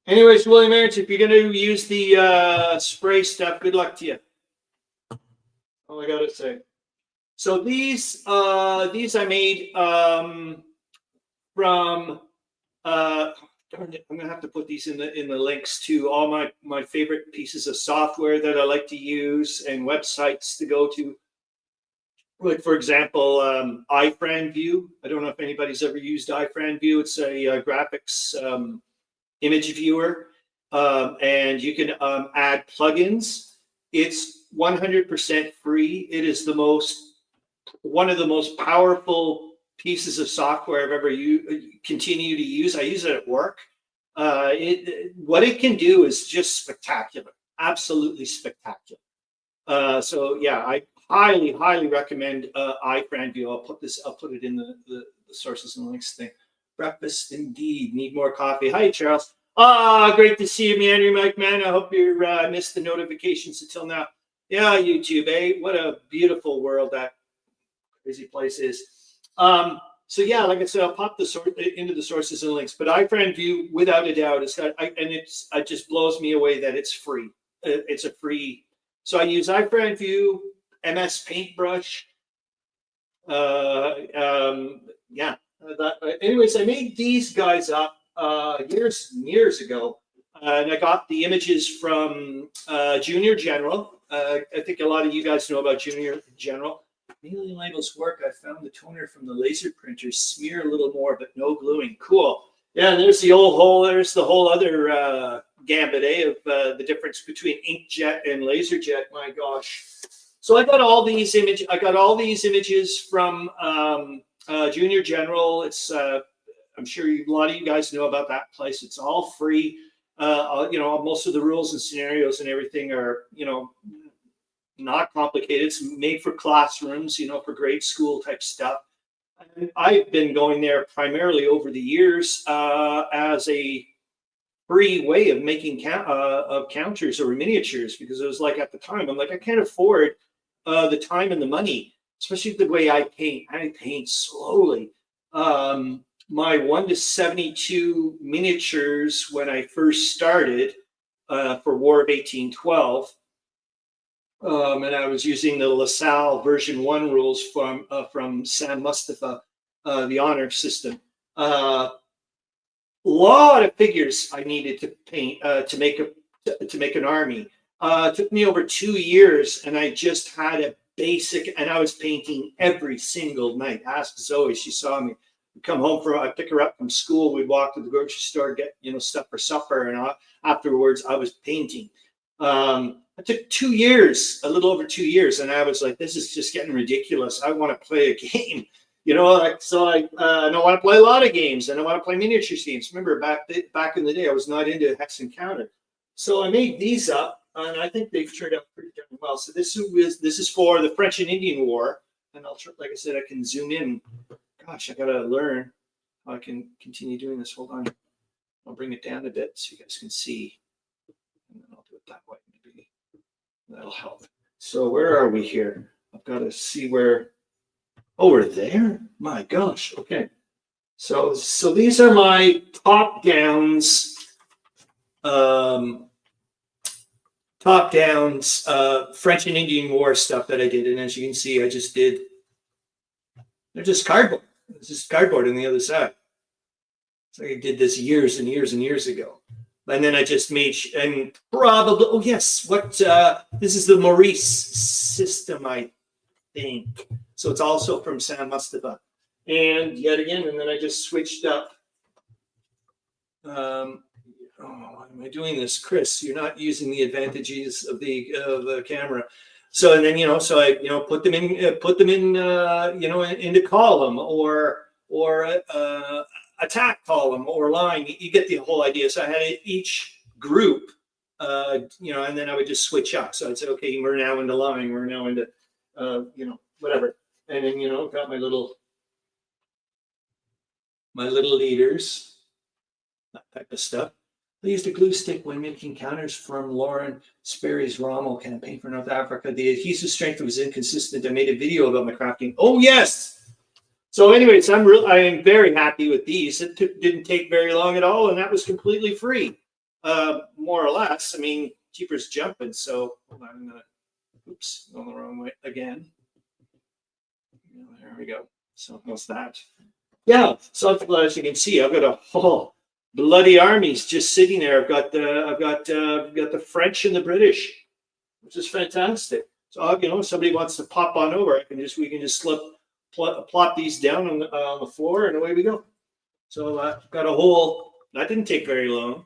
[SPEAKER 1] Anyways, William Marriage, if you're going to use the spray stuff, good luck to you. All I got to say. So these I made from darn it, I'm gonna have to put these in the links to all my favorite pieces of software that I like to use and websites to go to. Like for example, iFranView. I don't know if anybody's ever used iFranView. It's a graphics image viewer, and you can add plugins. It's 100% free. It is one of the most powerful pieces of software I've ever continue to use. I use it at work. What it can do is just spectacular, absolutely spectacular. So yeah, I highly recommend iFranView. I'll put it in the sources and links thing. Breakfast indeed. Need more coffee. Hi, Charles. Great to see you, Andrew Mike, man. I hope you missed the notifications until now. Yeah, YouTube, eh? What a beautiful world that crazy place is. So yeah, like I said, I'll pop into the sources and links. But iFranView, without a doubt, it just blows me away that it's free. It's a free. So I use iFranView, MS Paintbrush. Yeah. Anyways, I made these guys up years and years ago, and I got the images from Junior General. I think a lot of you guys know about Junior General. Mailing labels work. I found the toner from the laser printer. Smear a little more, but no gluing. Cool. Yeah, and there's the old hole. There's the whole other gambit of the difference between inkjet and laserjet. My gosh. So I got all these images from Junior General. It's I'm sure a lot of you guys know about that place. It's all free. Most of the rules and scenarios and everything are, not complicated. It's made for classrooms, for grade school type stuff. And I've been going there primarily over the years as a free way of making counters or miniatures, because it was like at the time, I'm like, I can't afford the time and the money, especially the way I paint. I paint slowly. My 1:72 miniatures when I first started for War of 1812. And I was using the LaSalle version 1 rules from Sam Mustafa, the honor system. Lot of figures I needed to paint to make an army. It took me over 2 years, and I just had basic, and I was painting every single night. Ask Zoe, she saw me. We'd come home I pick her up from school. We'd walk to the grocery store, get stuff for supper, and afterwards I was painting. It took 2 years, a little over 2 years, and I was like, this is just getting ridiculous. I want to play a game, so I don't want to play a lot of games, and I want to play miniatures games. Remember, back in the day, I was not into Hex and Counter. So I made these up, and I think they've turned out pretty darn well. So this is for the French and Indian War, and I'll try, like I said, I can zoom in. Gosh, I gotta learn how I can continue doing this. Hold on, I'll bring it down a bit so you guys can see, and then I'll do it that way. Maybe that'll help. So where are we here? I've got to see where. Oh, we're there. My gosh. Okay. So these are my top downs. French and Indian War stuff that I did, and as you can see, I just did. They're just cardboard. It's just cardboard on the other side. So I did this years and years and years ago, and then I just made and probably this is the Maurice system, I think. So it's also from San Mustafa, and yet again, and then I just switched up. Why am I doing this, Chris? You're not using the advantages of the camera. So and then so I put them in into column or attack column or line. You get the whole idea. So I had each group, and then I would just switch up. So I'd say, okay, we're now into line. We're now into whatever, and then got my little leaders, that type of stuff. I used a glue stick when making counters from Lauren Sperry's Rommel campaign for North Africa. The adhesive strength was inconsistent. I made a video about my crafting. Oh, yes. So anyways, I am very happy with these. It didn't take very long at all, and that was completely free, more or less. I mean, cheaper's jumping. So hold on, I'm going to, oops, going the wrong way again. There we go. So how's that? Yeah, so as you can see, I've got a whole bloody armies just sitting there. I've got the French and the British, which is fantastic. So somebody wants to pop on over, we can just plop these down on the floor, and away we go. So I've got a whole. That didn't take very long.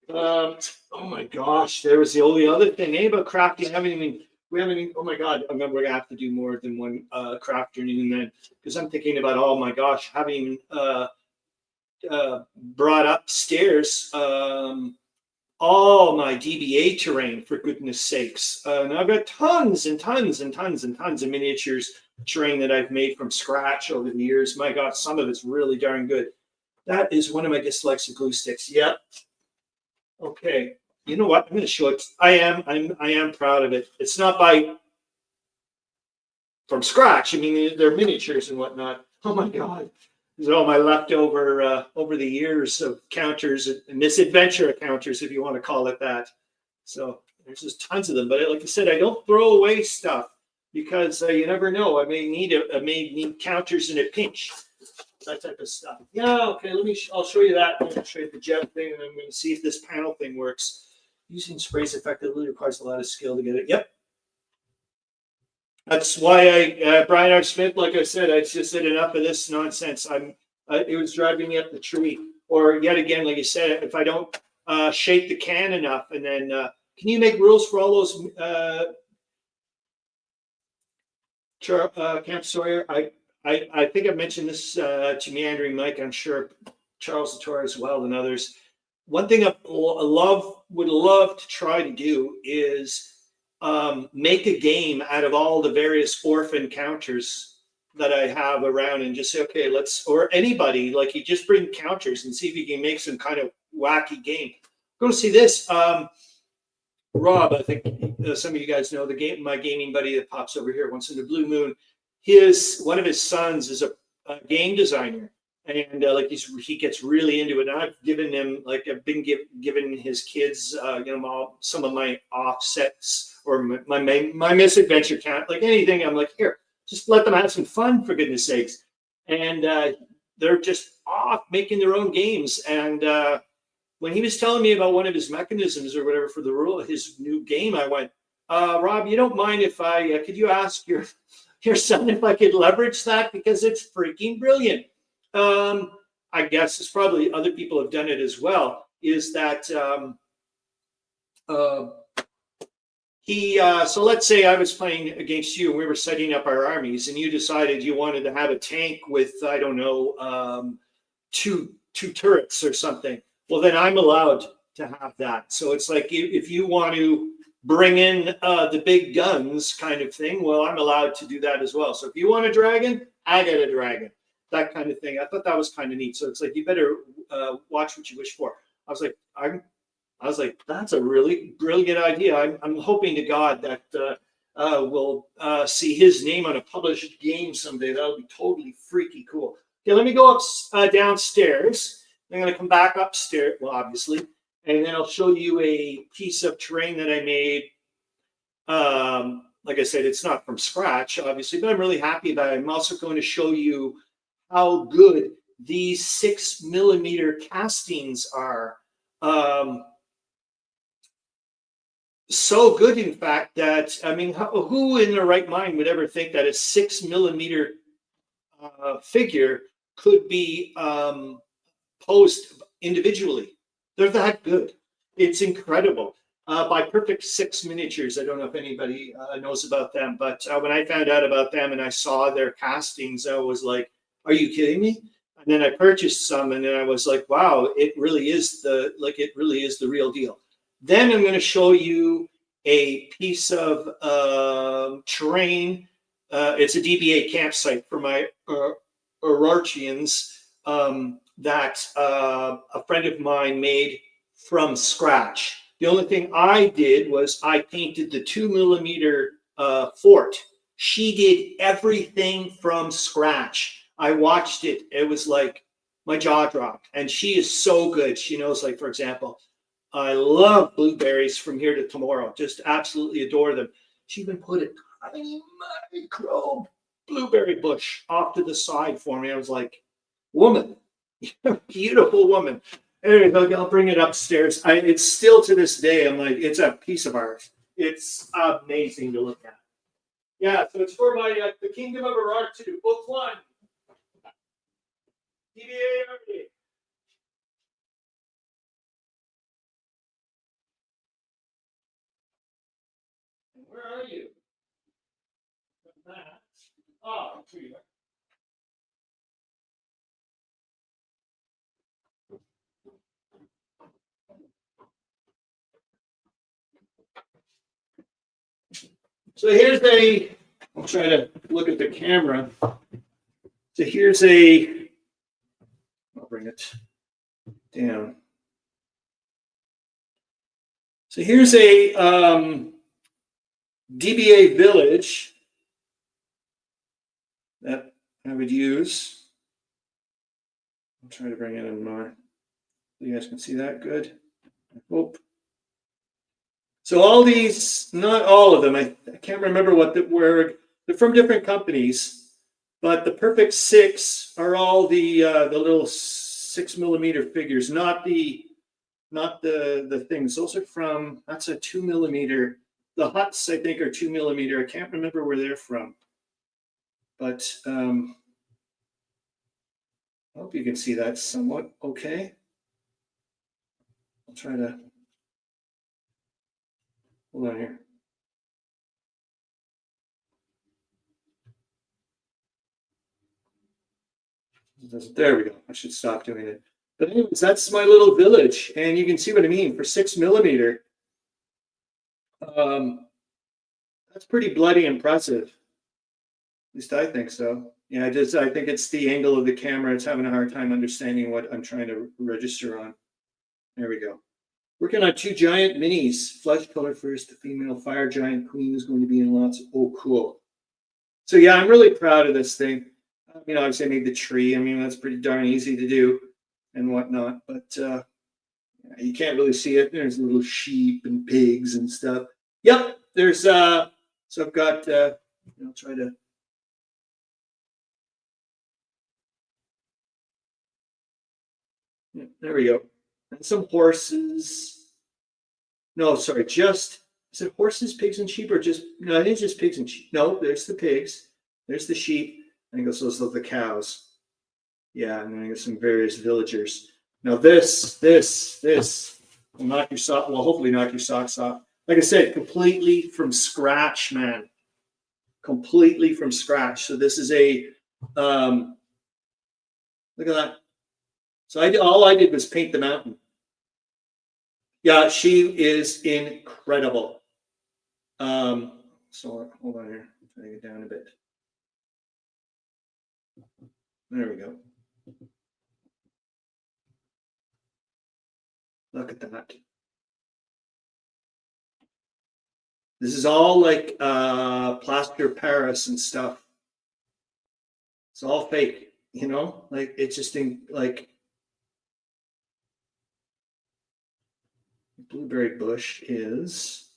[SPEAKER 1] Oh my gosh, there was the only other thing about crafting. We haven't even, oh my God, I remember we're gonna have to do more than one Crafternoon then, because I'm thinking about, oh my gosh, having brought upstairs all my DBA terrain, for goodness sakes. And I've got tons and tons and tons and tons of miniatures terrain that I've made from scratch over the years. My God, some of it's really darn good. That is one of my dislikes of glue sticks. Yep. Okay. You know what? I'm going to show it. I am proud of it. It's not from scratch. I mean, they're miniatures and whatnot. Oh my God. These are all my leftover over the years of counters and misadventure counters, if you want to call it that. So there's just tons of them. But like I said, I don't throw away stuff because you never know. I may need counters in a pinch. That type of stuff. Yeah, okay, I'll show you that. I'm going to show you the jet thing, and I'm going to see if this panel thing works. Using sprays effectively requires a lot of skill to get it. Yep. That's why Brian R. Smith, like I said, I just said enough of this nonsense. It was driving me up the tree. Or yet again, like you said, if I don't shake the can enough, and then can you make rules for all those Camp Sawyer? I think I mentioned this to Meandering Mike. I'm sure Charles Latour as well, and others. One thing I would love to try to do is make a game out of all the various orphan counters that I have around, and just say, okay, or anybody, like, you just bring counters and see if you can make some kind of wacky game. Go to see this. Rob, I think some of you guys know my gaming buddy that pops over here once in a blue moon. One of his sons is a game designer. And he gets really into it. And I've given him, I've been giving his kids, some of my offsets or my misadventure count, like anything. I'm like, here, just let them have some fun, for goodness sakes. And they're just off making their own games. And when he was telling me about one of his mechanisms or whatever for his new game, I went, Rob, you don't mind if I could you ask your son if I could leverage that because it's freaking brilliant. I guess it's probably other people have done it as well. Is that uh, so let's say I was playing against you and we were setting up our armies and you decided you wanted to have a tank with, I don't know, two turrets or something. Well, then I'm allowed to have that. So it's like if you want to bring in the big guns kind of thing, well, I'm allowed to do that as well. So if you want a dragon, I get a dragon. That kind of thing. I thought that was kind of neat. So it's like you better watch what you wish for. I was like, that's a really brilliant idea. I'm hoping to God that we'll see his name on a published game someday. That would be totally freaky cool. Okay, let me go up downstairs. I'm going to come back upstairs, well, obviously, and then I'll show you a piece of terrain that I made. Like I said, it's not from scratch, obviously, but I'm really happy about it. I'm also going to show you how good these 6mm castings are. So good, in fact, that I mean, who in their right mind would ever think that a 6mm figure could be posed individually? They're that good. It's incredible. By Perfect Six Miniatures. I don't know if anybody knows about them, but when I found out about them and I saw their castings, I was like, "Are you kidding me?" And then I purchased some, and then I was like, "Wow, it really is the real deal." Then I'm going to show you a piece of terrain. It's a DBA campsite for my Orarchians that a friend of mine made from scratch. The only thing I did was I painted the 2mm fort. She did everything from scratch. I watched it. It was like my jaw dropped. And she is so good. She knows, like, for example, I love blueberries from here to tomorrow. Just absolutely adore them. She even put a tiny micro blueberry bush off to the side for me. I was like, woman, beautiful woman. Anyway, I'll bring it upstairs. It's still to this day, I'm like, it's a piece of art. It's amazing to look at. Yeah, so it's for my The Kingdom of Arar 2, Book 1. DBA Army. Where are you? Oh, here you are. So here's I'll try to look at the camera. So here's I'll bring it down. So here's a DBA village that I would use. I'll try to bring it in more. You guys can see that good. I hope. So all these, not all of them, I can't remember what they're from different companies, but the Perfect Six are all the little 6mm figures, not the things. Those are from, that's a 2mm. The huts, I think, are 2mm. I can't remember where they're from, but I hope you can see that somewhat okay. I'll try to hold on here. There we go. I should stop doing it. But anyways, that's my little village, and you can see what I mean. For 6mm, that's pretty bloody impressive. At least I think so. Yeah, I think it's the angle of the camera. It's having a hard time understanding what I'm trying to register on. There we go. Working on 2 giant minis. Flesh color first. The female fire giant queen is going to be in lots. Oh, cool. So yeah, I'm really proud of this thing. Obviously I made the tree. I mean, that's pretty darn easy to do and whatnot, but you can't really see it. There's little sheep and pigs and stuff. Yep, there's so I've got I'll try to there we go. And some horses. No, sorry, just Is it horses, pigs, and sheep, or just no? I think it's just pigs and sheep. No, there's the pigs, there's the sheep. I think those are the cows. Yeah, and then I got some various villagers. Now this will knock your sock. Well, hopefully knock your socks off. Like I said, completely from scratch, man. Completely from scratch. So this is a look at that. So all I did was paint the mountain. Yeah, she is incredible. So hold on here. Take it down a bit. There we go. Look at that. This is all like plaster Paris and stuff. It's all fake, you know? Like it's just like blueberry bush is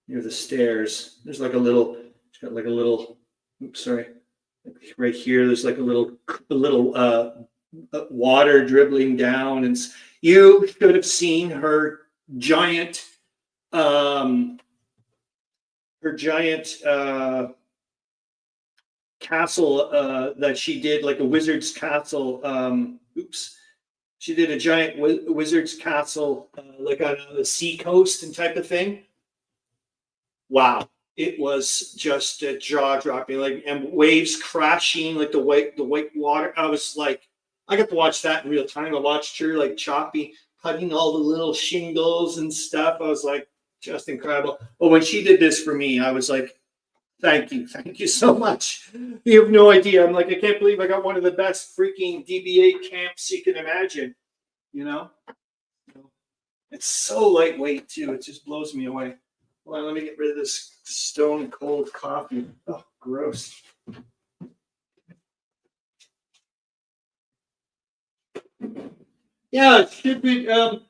[SPEAKER 1] near the stairs. There's like a little, it's got like a little, oops, sorry. Right here, there's like a little water dribbling down, and you should have seen her giant castle that she did, like a wizard's castle. She did a giant wizard's castle like on the sea coast and type of thing. Wow, it was just jaw dropping, like, and waves crashing, like the white water. I was like, I got to watch that in real time. I watched her like choppy, cutting all the little shingles and stuff. I was like, just incredible. But when she did this for me, I was like, thank you so much. You have no idea. I'm like, I can't believe I got one of the best freaking DBA camps you can imagine. You know, it's so lightweight too. It just blows me away. Well, let me get rid of this stone cold coffee. Oh, gross. Yeah, it should be. Brian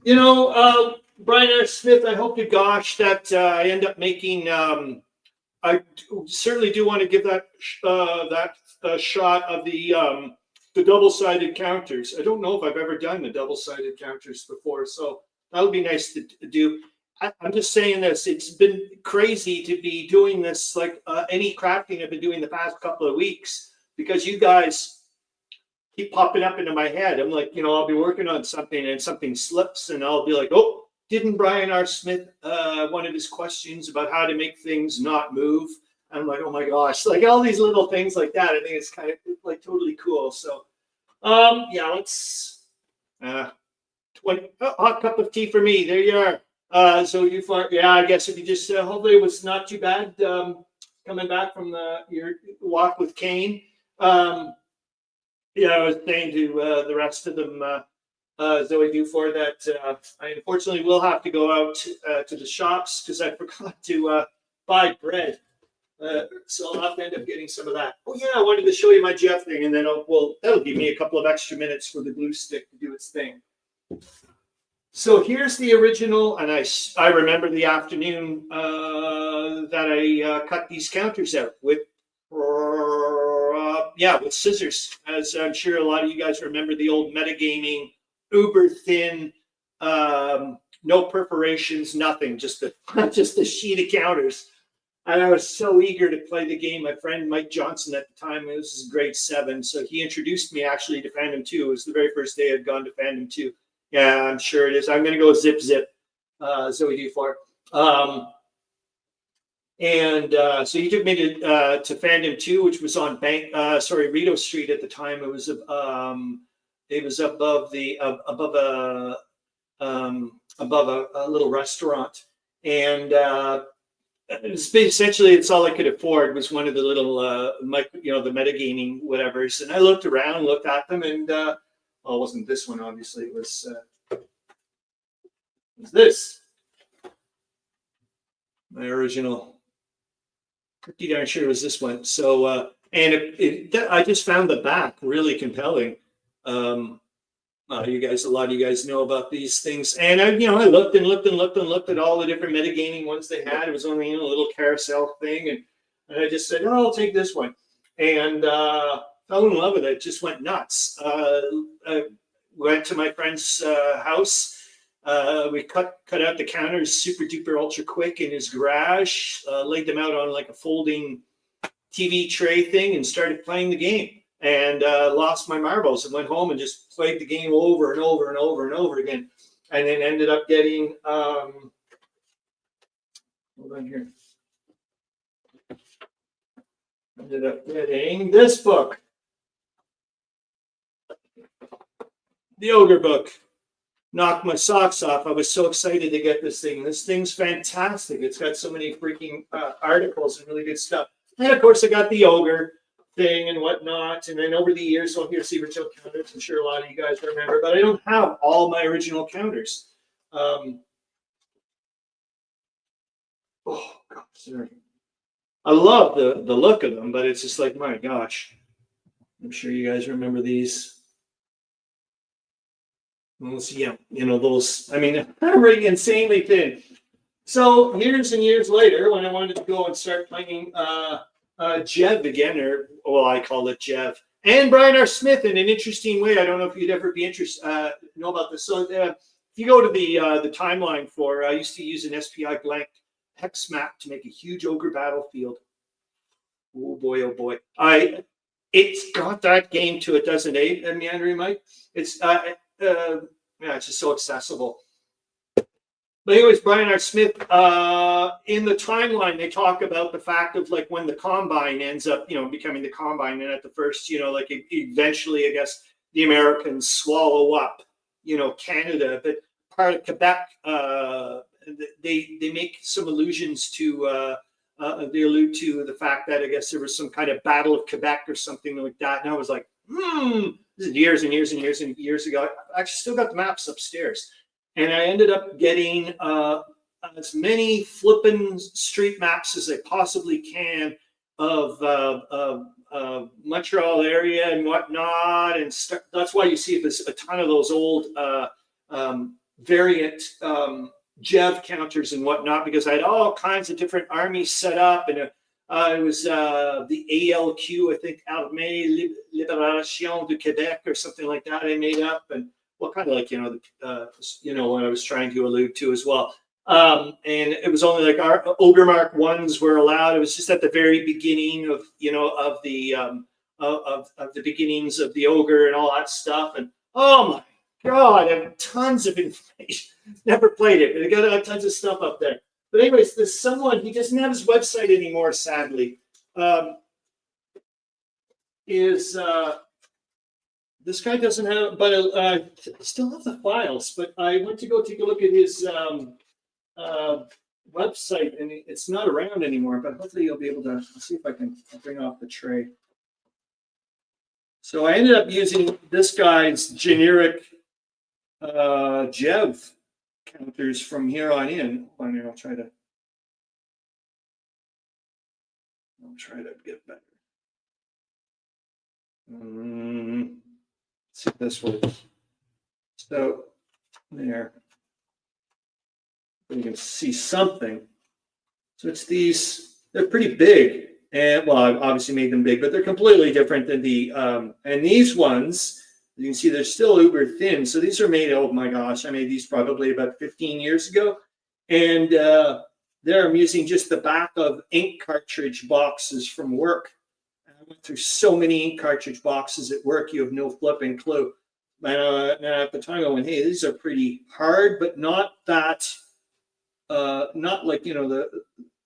[SPEAKER 1] R. Smith, I hope to gosh that I end up making. I certainly do want to give that shot of the double-sided counters. I don't know if I've ever done the double-sided counters before, so that would be nice to do. I'm just saying this. It's been crazy to be doing this, like any crafting I've been doing the past couple of weeks, because you guys keep popping up into my head. I'm like, I'll be working on something and something slips, and I'll be like, oh, didn't Brian R. Smith, one of his questions about how to make things not move? I'm like, oh my gosh, like all these little things like that. I think it's kind of like totally cool. So, yeah, let's, hot cup of tea for me. There you are. So you far, yeah, I guess if you just, hopefully it was not too bad coming back from your walk with Kane. Yeah, I was saying to the rest of them, Zoe Dufour, that I unfortunately will have to go out to the shops because I forgot to buy bread. So I'll have to end up getting some of that. Oh yeah, I wanted to show you my Jeff thing, and then that'll give me a couple of extra minutes for the glue stick to do its thing. So here's the original, and I remember the afternoon that I cut these counters out with scissors. As I'm sure a lot of you guys remember the old metagaming, uber thin, no perforations, nothing, just a sheet of counters. And I was so eager to play the game. My friend Mike Johnson at the time, this is grade 7, so he introduced me actually to Fandom 2. It was the very first day I'd gone to Fandom 2. Yeah, I'm sure it is. I'm going to go zip, Zoe Dufour. So he took me to Fandom 2, which was on Rideau Street at the time. It was above a little restaurant, and essentially it's all I could afford was one of the little the metagaming whatevers. And I looked around, looked at them, and it wasn't this one, obviously. It was this. My original. Pretty darn sure it was this one. So, I just found the back really compelling. A lot of you guys know about these things. And I looked at all the different metagaming ones they had. It was only a little carousel thing. And I just said, oh, I'll take this one. And fell in love with it. Just went nuts. I went to my friend's house, We cut out the counters super duper ultra quick in his garage, laid them out on like a folding TV tray thing, and started playing the game. And lost my marbles and went home and just played the game over and over and over and over again. And then ended up getting hold on here. Ended up getting this book, the Ogre book. Knocked my socks off. I was so excited to get this thing. This thing's fantastic. It's got so many freaking articles and really good stuff. And of course, I got the Ogre thing and whatnot. And then over the years, so here's the original counters. I'm sure a lot of you guys remember, but I don't have all my original counters. Oh, God, sorry. I love the look of them, but it's just like, my gosh. I'm sure you guys remember these. Yeah, you know, those, I mean, they're really insanely thin. So years and years later, when I wanted to go and start playing Jev again, or, well, I call it Jev, and Brian R. Smith in an interesting way. I don't know if you'd ever be interested, know about this. So if you go to the timeline for, I used to use an SPI blank hex map to make a huge Ogre battlefield. Oh boy, oh boy. It's got that game to it, doesn't it, Meandering Mike? It's yeah, it's just so accessible. But anyways, Brian R. Smith, in the timeline, they talk about the fact of like when the Combine ends up, you know, becoming the Combine, and at the first, you know, like eventually, I guess, the Americans swallow up, you know, Canada, but part of Quebec, they make some allusions to, they allude to the fact that I guess there was some kind of Battle of Quebec or something like that. And I was like, this is years and years and years and years ago. I actually still got the maps upstairs. And I ended up getting as many flippin' street maps as I possibly can of Montreal area and whatnot. And that's why you see this, a ton of those old variant Jev counters and whatnot, because I had all kinds of different armies set up. And it was the ALQ, I think, Armée Libération du Québec or something like that I made up. And well, kind of like, you know, what I was trying to allude to as well. And it was only like our Ogre Mark ones were allowed. It was just at the very beginning of, you know, of the beginnings of the Ogre and all that stuff. And oh my God, I have tons of information. Never played it, but I got tons of stuff up there. But anyways, there's someone, he doesn't have his website anymore, sadly. This guy doesn't have, but I still have the files. But I went to go take a look at his website, and it's not around anymore. But hopefully you'll be able to see if I can bring off the tray. So I ended up using this guy's generic Jev counters from here on in. Hold on here, I'll try to get better. See if this works. So there, you can see something. So it's these, they're pretty big. And well, I've obviously made them big, but they're completely different than the, and these ones, you can see they're still uber thin. So these are made, oh my gosh, I made these probably about 15 years ago. And there I'm using just the back of ink cartridge boxes from work. I went through so many ink cartridge boxes at work, you have no flipping clue. And at the time I went, hey, these are pretty hard, but not that, not like, you know,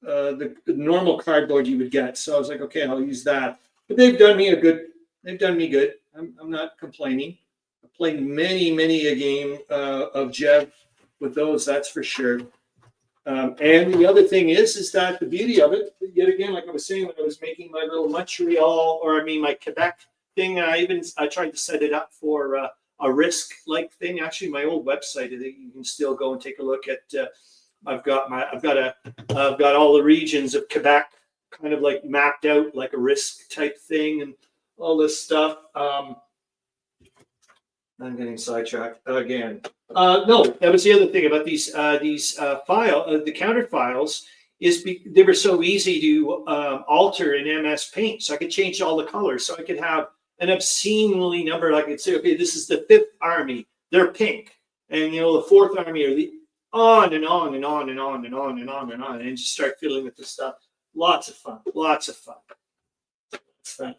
[SPEAKER 1] the normal cardboard you would get. So I was like, okay, I'll use that. But they've done me good. I'm not complaining. I've played many a game of Jev with those, that's for sure. And the other thing is that the beauty of it, yet again, like I was saying, when I was making my little Montreal, or I mean my Quebec thing, I tried to set it up for a Risk-like thing. Actually, my old website, you can still go and take a look at. I've got all the regions of Quebec kind of like mapped out like a Risk type thing and all this stuff. I'm getting sidetracked again. No, that was the other thing about these the counter files is they were so easy to alter in MS Paint. So I could change all the colors. So I could have an obscenely number. I could say, okay, this is the 5th Army. They're pink. and the Fourth Army, or the on and on and on and on and on and on and on, and just start fiddling with this stuff. Lots of fun. Lots of fun.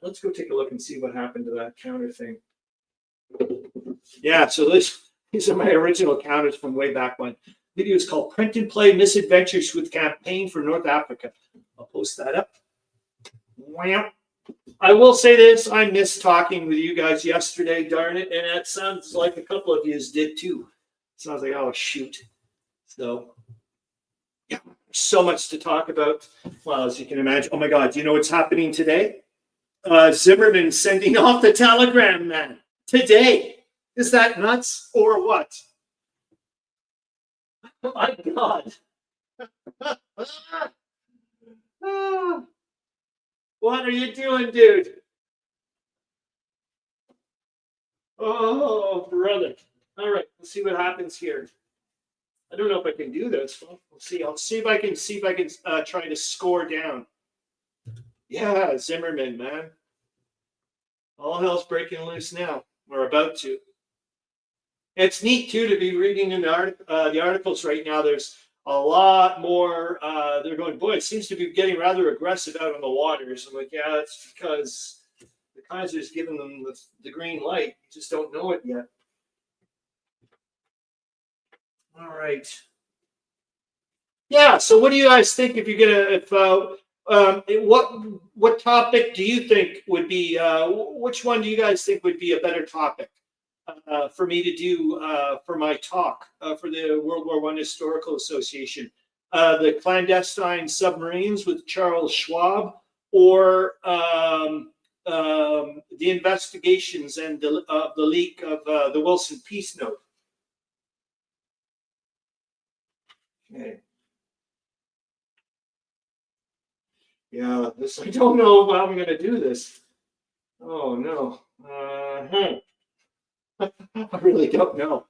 [SPEAKER 1] Let's go take a look and see what happened to that counter thing. Yeah, so these are my original counters from way back when. The video is called Print and Play Misadventures with Campaign for North Africa. I'll post that up. Wow. I will say this, I missed talking with you guys yesterday, darn it, and that sounds like a couple of you did too. Sounds like, oh, shoot. So, yeah, so much to talk about. Well, as you can imagine, oh my God, do you know what's happening today? Zimmerman sending off the telegram, man, today. Is that nuts or what? Oh my God. What are you doing, dude? Oh, brother. All right, let's see what happens here. I don't know if I can do this. We'll see. I'll see if I can try to score down. Yeah, Zimmerman, man. All hell's breaking loose now. We're about to. It's neat too to be reading in the articles right now. There's a lot more. They're going, boy, it seems to be getting rather aggressive out on the waters. I'm like, yeah, it's because the Kaiser's giving them the green light. You just don't know it yet. All right. Yeah. So, what do you guys think if you're gonna what topic do you think would be? Which one do you guys think would be a better topic for me to do for my talk for the World War I Historical Association? The clandestine submarines with Charles Schwab, or the investigations and the leak of the Wilson Peace Note? Okay. Yeah, I don't know how I'm going to do this. Oh, no. I really don't know.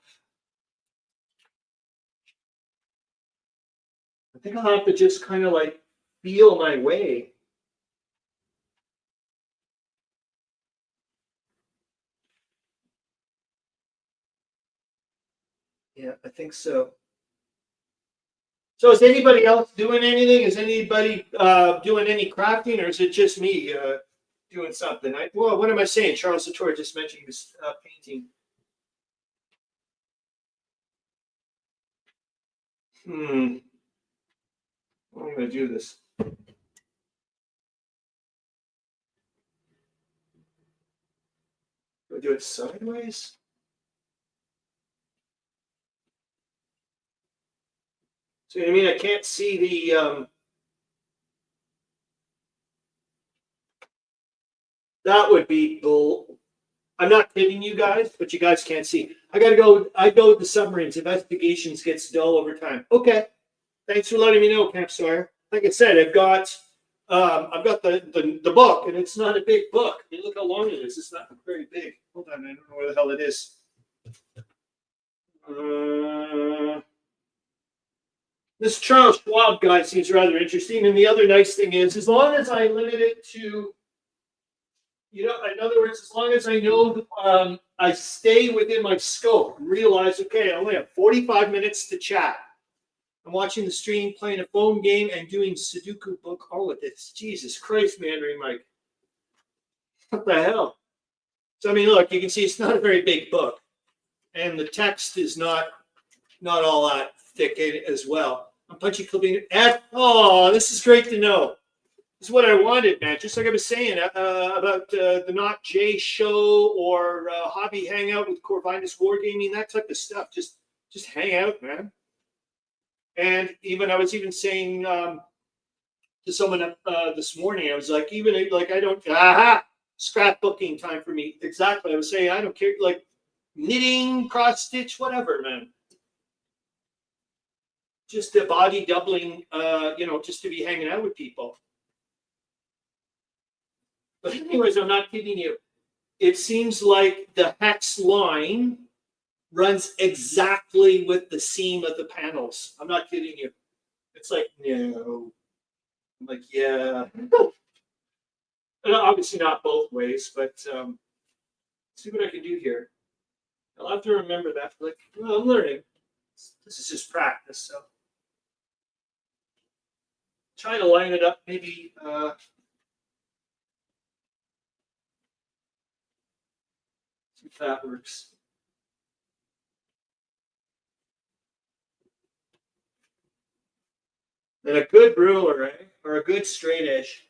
[SPEAKER 1] I think I'll have to just kind of like feel my way. Yeah, I think so. So is anybody else doing anything? Is anybody doing any crafting, or is it just me doing something? Well, what am I saying? Charles Latour just mentioned he was painting. How am I going to do this? Do I do it sideways? So I mean, I can't see the. That would be bull. I'm not kidding you guys, but you guys can't see. I go with the submarines. Investigations gets dull over time. Okay. Thanks for letting me know, Camp Sawyer. Like I said, I've got the book, and it's not a big book. You look how long it is. It's not very big. Hold on, I don't know where the hell it is. This Charles Schwab guy seems rather interesting, and the other nice thing is, as long as I limit it to, in other words, as long as I know I stay within my scope and realize, okay, I only have 45 minutes to chat. I'm watching the stream, playing a phone game, and doing Sudoku book. All of this. Jesus Christ, Mandarin Mike. What the hell? So, I mean, look, you can see it's not a very big book. And the text is not all that thick as well. I'm punching clipping. Oh, this is great to know. This is what I wanted, man. Just like I was saying about the Not J show or hobby hangout with Corvinus Wargaming, that type of stuff. Just hang out, man. And I was even saying to someone this morning, I was like, I don't, scrapbooking time for me. Exactly. I was saying, I don't care, like knitting, cross stitch, whatever, man. Just a body doubling, just to be hanging out with people. But anyways, I'm not kidding you. It seems like the hex line runs exactly with the seam of the panels. I'm not kidding you. It's like, no. I'm like, yeah. Obviously not both ways, but see what I can do here. I'll have to remember that. Like, well, I'm learning. This is just practice, so try to line it up. Maybe see if that works. And a good ruler, eh? Or a good straight edge.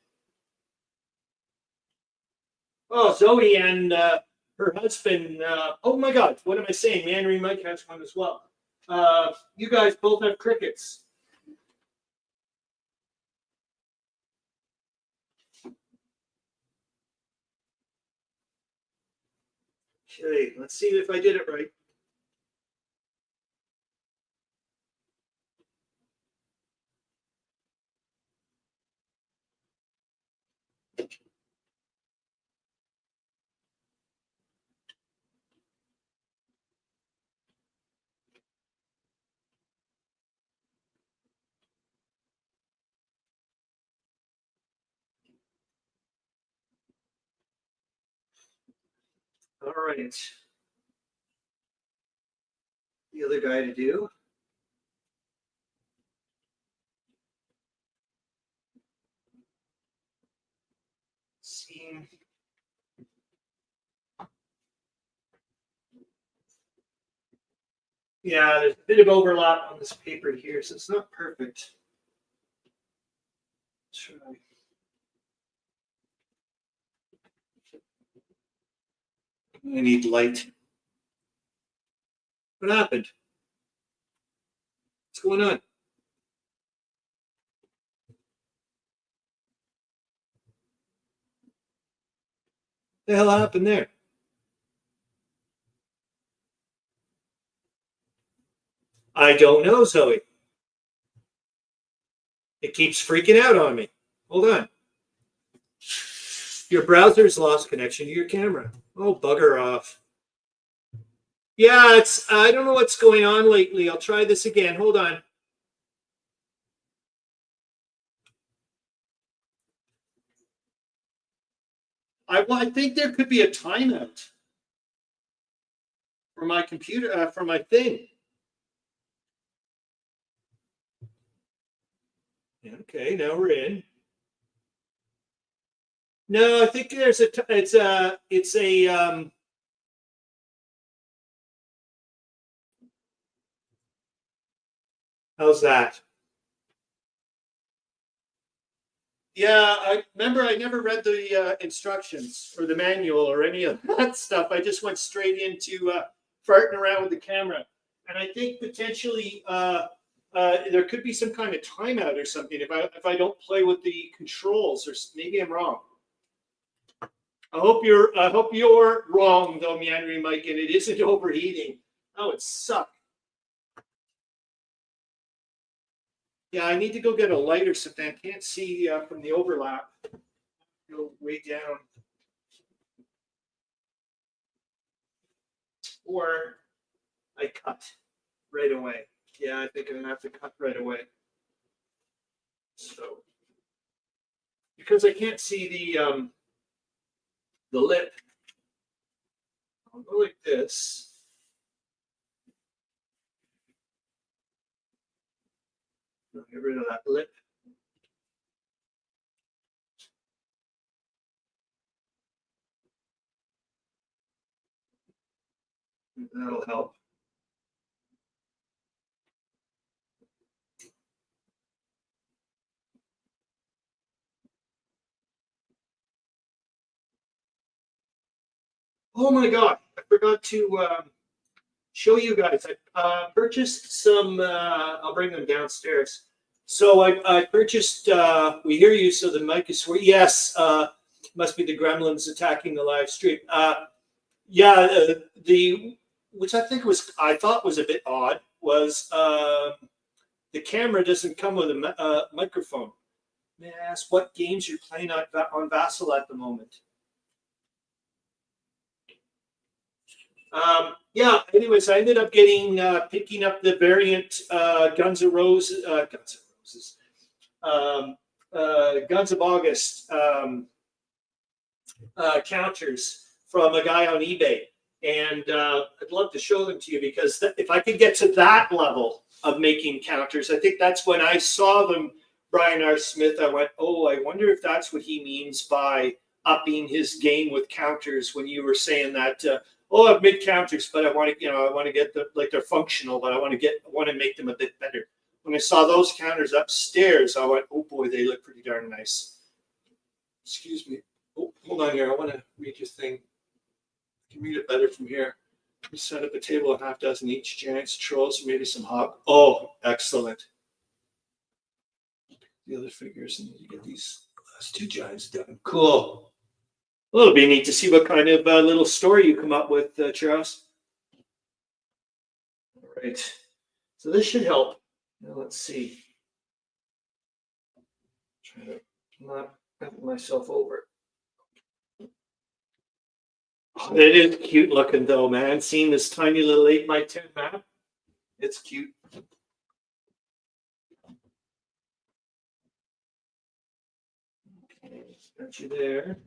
[SPEAKER 1] Oh, Zoe and her husband. Oh my God, what am I saying? Manry Mike has one as well. You guys both have crickets. Okay, let's see if I did it right. All right. The other guy to do. See. Yeah, there's a bit of overlap on this paper here, so it's not perfect. Try. I need light. What happened? What's going on? What the hell happened there? I don't know, Zoe. It keeps freaking out on me. Hold on. Your browser's lost connection to your camera. Oh, bugger off. Yeah, it's. I don't know what's going on lately. I'll try this again. Hold on. I think there could be a timeout for my computer, for my thing. Okay, now we're in. No, I think there's a. It's a. How's that? Yeah, I remember I never read the instructions or the manual or any of that stuff. I just went straight into farting around with the camera. And I think potentially there could be some kind of timeout or something if I don't play with the controls, or maybe I'm wrong. I hope you're wrong though, Meandering Mike, and it isn't overheating. Oh, it sucks. Yeah, I need to go get a light or something. I can't see from the overlap. Go way down. Or I cut right away. Yeah, I think I'm gonna have to cut right away. So because I can't see the lip, I'll go like this. I'll get rid of that lip. That'll help. Oh my God, I forgot to show you guys. I purchased some, I'll bring them downstairs. So I purchased, we hear you, so the mic is where, yes, must be the gremlins attacking the live stream. Yeah, which I thought was a bit odd, was the camera doesn't come with a microphone. May I ask what games you're playing on Vassal at the moment? Yeah. Anyways, I ended up picking up the variant Guns of Roses, Guns of August counters from a guy on eBay, And I'd love to show them to you, because if I could get to that level of making counters, I think that's when I saw them, Brian R. Smith, I went, oh, I wonder if that's what he means by upping his game with counters, when you were saying that, oh, I've made counters, but I want to, I want to get them, like, they're functional, but I want to make them a bit better. When I saw those counters upstairs, I went, oh boy, they look pretty darn nice. Excuse me. Oh, hold on here. I want to read your thing. I can read it better from here. We set up a table of half dozen each, giants, trolls, maybe some hog. Oh, excellent. The other figures, and you get these last two giants done. Cool. Well, it'll be neat to see what kind of little story you come up with, Charles. All right. So this should help. Now let's see. Try to not have myself over. Oh, it is cute looking though, man. Seeing this tiny little 8x10 map, it's cute. Okay, got you there.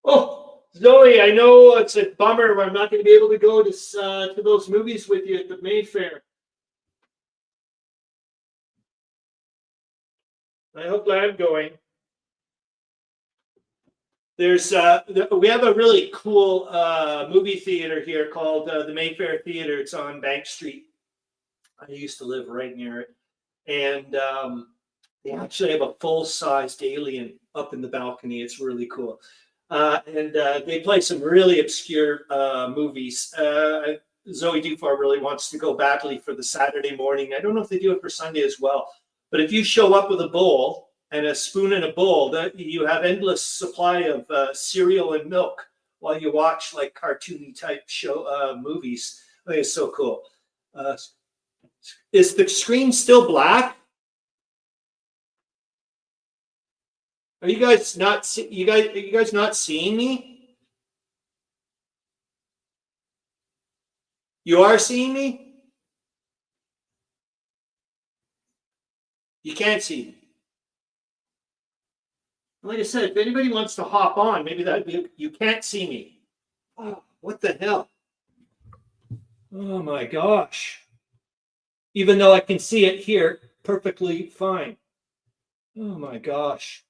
[SPEAKER 1] Oh, Zoe, I know it's a bummer. I'm not going to be able to go to those movies with you at the Mayfair. I hope I'm going. There's we have a really cool movie theater here called the Mayfair Theater. It's on Bank Street. I used to live right near it, and they actually have a full-sized alien up in the balcony. It's really cool, and they play some really obscure movies. Zoe Dufar really wants to go badly for the Saturday morning. I don't know if they do it for Sunday as well, but if you show up with a bowl and a spoon and a bowl, that you have endless supply of cereal and milk while you watch like cartoony type show movies. I think it's so cool. Is the screen still black? Are you guys not are you guys not seeing me? You are seeing me? You can't see me. Like I said, if anybody wants to hop on, maybe you can't see me. Oh, what the hell? Oh my gosh. Even though I can see it here perfectly fine. Oh my gosh.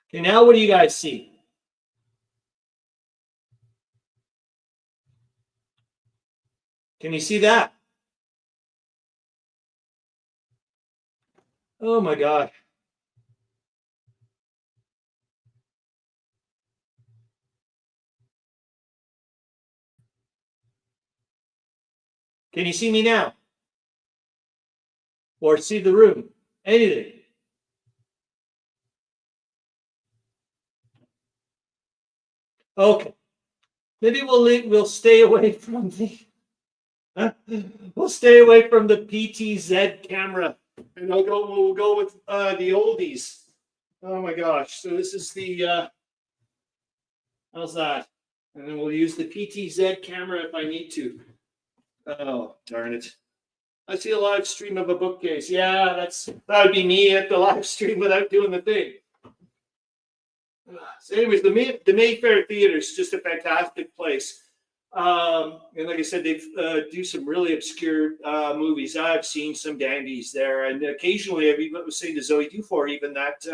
[SPEAKER 1] Okay, now what do you guys see? Can you see that? Oh my God. Can you see me now? Or see the room? Anything? Okay. Maybe we'll stay away from the we'll stay away from the PTZ camera, and we'll go with the oldies. Oh my gosh. So this is the how's that? And then we'll use the PTZ camera if I need to. Oh, darn it. I see a live stream of a bookcase. Yeah, that would be me at the live stream without doing the thing. So anyways, the Mayfair Theater is just a fantastic place. And like I said, they do some really obscure movies. I've seen some dandies there. And occasionally, I was saying to Zoe Dufar even that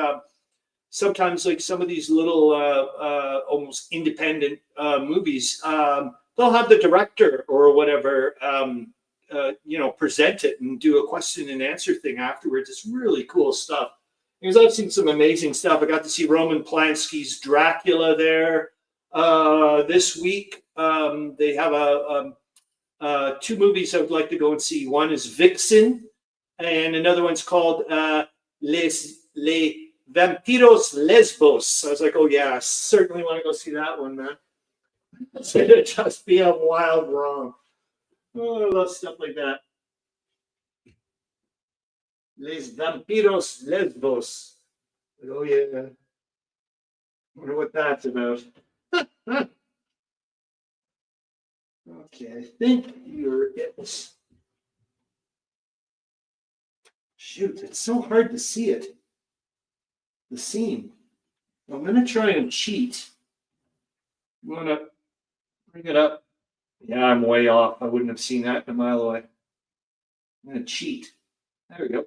[SPEAKER 1] sometimes like some of these little almost independent movies, they'll have the director or whatever, present it and do a question and answer thing afterwards. It's really cool stuff. Because I've seen some amazing stuff. I got to see Roman Polanski's Dracula there this week. They have two movies I would like to go and see. One is Vixen, and another one's called Les Vampiros Lesbos. I was like, oh yeah, I certainly want to go see that one, man. It's gonna just be a wild romp. Oh, I love stuff like that. Les Vampiros Lesbos. Oh yeah. Wonder what that's about. Okay, I think you're it. Shoot, it's so hard to see it. The seam. I'm going to try and cheat. I'm going to bring it up. Yeah, I'm way off. I wouldn't have seen that a mile away. I'm going to cheat. There we go.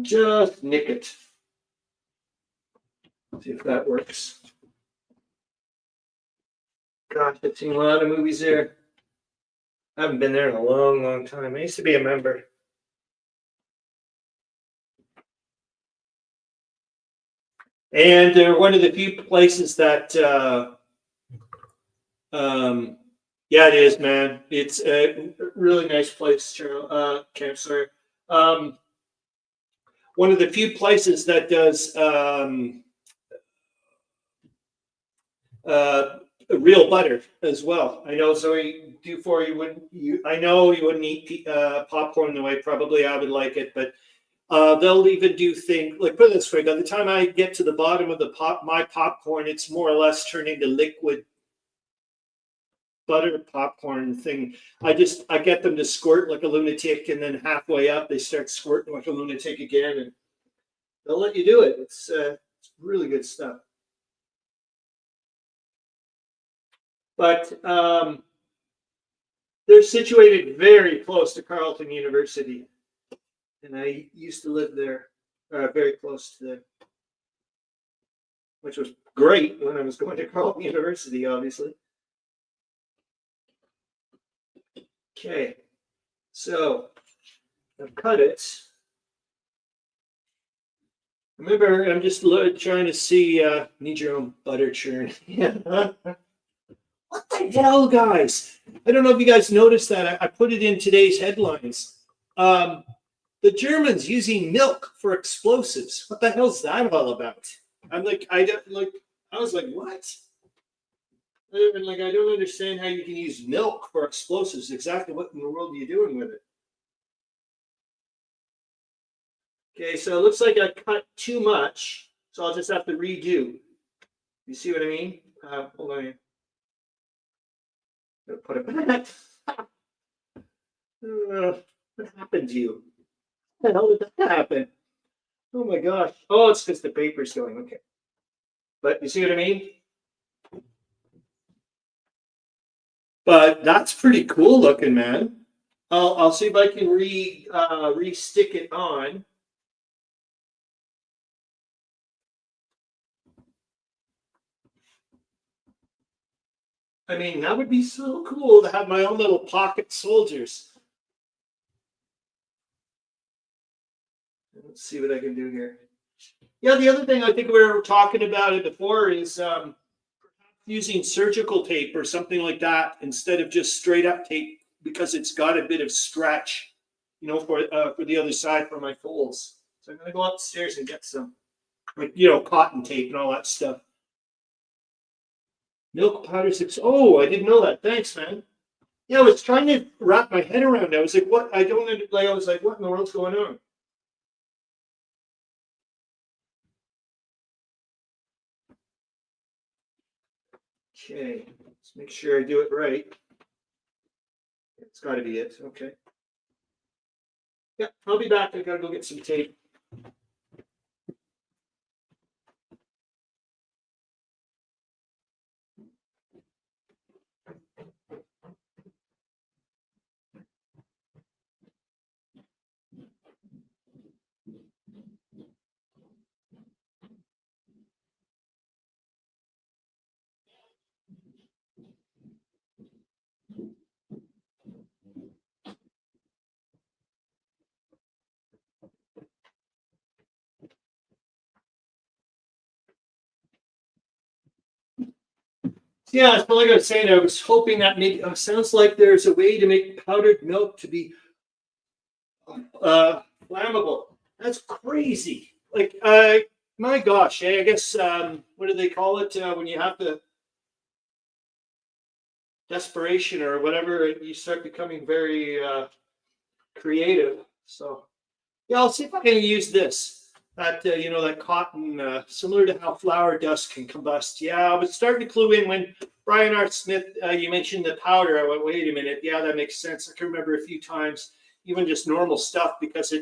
[SPEAKER 1] Just nick it. See if that works. Gosh, I've seen a lot of movies there. I haven't been there in a long, long time. I used to be a member. And they're one of the few places that, yeah, it is, man. It's a really nice place, Cam, sorry. One of the few places that does real butter as well. I know Zoe Dufour, I know you wouldn't eat popcorn the way probably I would like it, but they'll even do things like, put it this way, by the time I get to the bottom of my popcorn, it's more or less turned into liquid butter popcorn thing. I get them to squirt like a lunatic, and then halfway up they start squirting like a lunatic again, and they'll let you do it. It's really good stuff. But they're situated very close to Carleton University, and I used to live there, very close to there, which was great when I was going to Carleton University, obviously. Okay, so I've cut it. Remember, I'm just trying to see, need your own butter churn. Yeah. What the hell, guys? I don't know if you guys noticed that. I put it in today's headlines. The Germans using milk for explosives. What the hell's that all about? I was like, what? And I don't understand how you can use milk for explosives. Exactly what in the world are you doing with it? Okay, so it looks like I cut too much, so I'll just have to redo. You see what I mean? Hold on. Put it back. What happened to you? What the hell did that happen? Oh my gosh. Oh, it's because the paper's going. Okay. But you see what I mean? But that's pretty cool looking, man. I'll see if I can re-stick it on. I mean, that would be so cool to have my own little pocket soldiers. Let's see what I can do here. Yeah, the other thing I think we were talking about it before is using surgical tape or something like that instead of just straight up tape, because it's got a bit of stretch, for the other side for my folds. So I'm gonna go upstairs and get some, cotton tape and all that stuff. Milk powder 6. Oh, I didn't know that. Thanks, man. Yeah, I was trying to wrap my head around it. I was like, what? I was like, what in the world's going on? Okay, let's make sure I do it right. It's got to be it. Okay. Yeah, I'll be back. I gotta go get some tape. Yeah, it's like I was saying, I was hoping that maybe sounds like there's a way to make powdered milk to be flammable. That's crazy. Like, my gosh, I guess, what do they call it when you have the desperation or whatever, you start becoming very creative. So, yeah, I'll see if I can use this. That cotton, similar to how flour dust can combust. Yeah, I was starting to clue in when Brian R. Smith, you mentioned the powder. I went, wait a minute. Yeah, that makes sense. I can remember a few times, even just normal stuff, because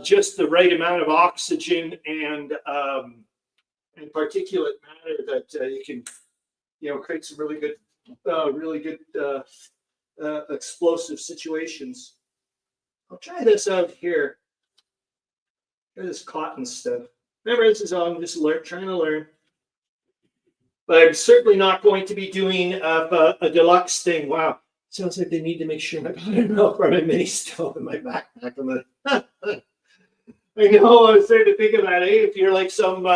[SPEAKER 1] just the right amount of oxygen and particulate matter that you can, create some really good, explosive situations. I'll try this out here. Try this cotton stuff. Remember, this is all I'm just trying to learn. But I'm certainly not going to be doing a deluxe thing. Wow, sounds like they need to make sure I got enough for my mini stove in my backpack. I know, I was starting to think of that. Hey, if you're like some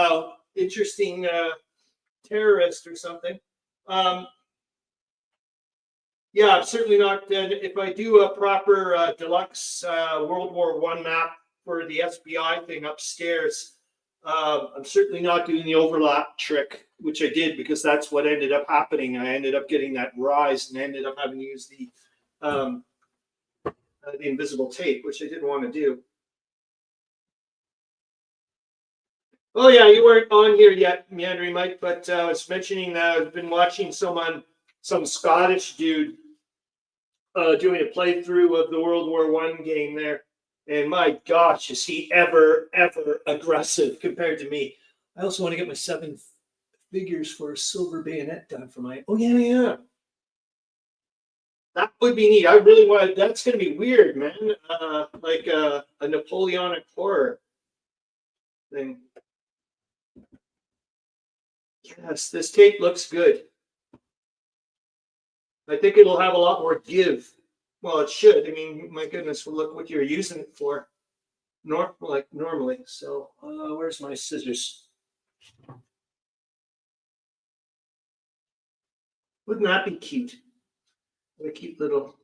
[SPEAKER 1] interesting terrorist or something. Yeah, I'm certainly not. If I do a proper deluxe World War I map for the SBI thing upstairs, I'm certainly not doing the overlap trick, which I did because that's what ended up happening. I ended up getting that rise and ended up having to use the invisible tape, which I didn't want to do. Oh yeah, you weren't on here yet, Meandering Mike, but I was mentioning that I've been watching some Scottish dude doing a playthrough of the World War I game there. And my gosh, is he ever aggressive compared to me. I also want to get my 7 figures for a silver bayonet done for my, oh yeah. That would be neat. I really want, that's going to be weird, man. Like a Napoleonic horror thing. Yes, this tape looks good. I think it'll have a lot more give. Well, it should. I mean, my goodness, well, look what you're using it for. Normally. So, where's my scissors? Wouldn't that be cute? What a cute little.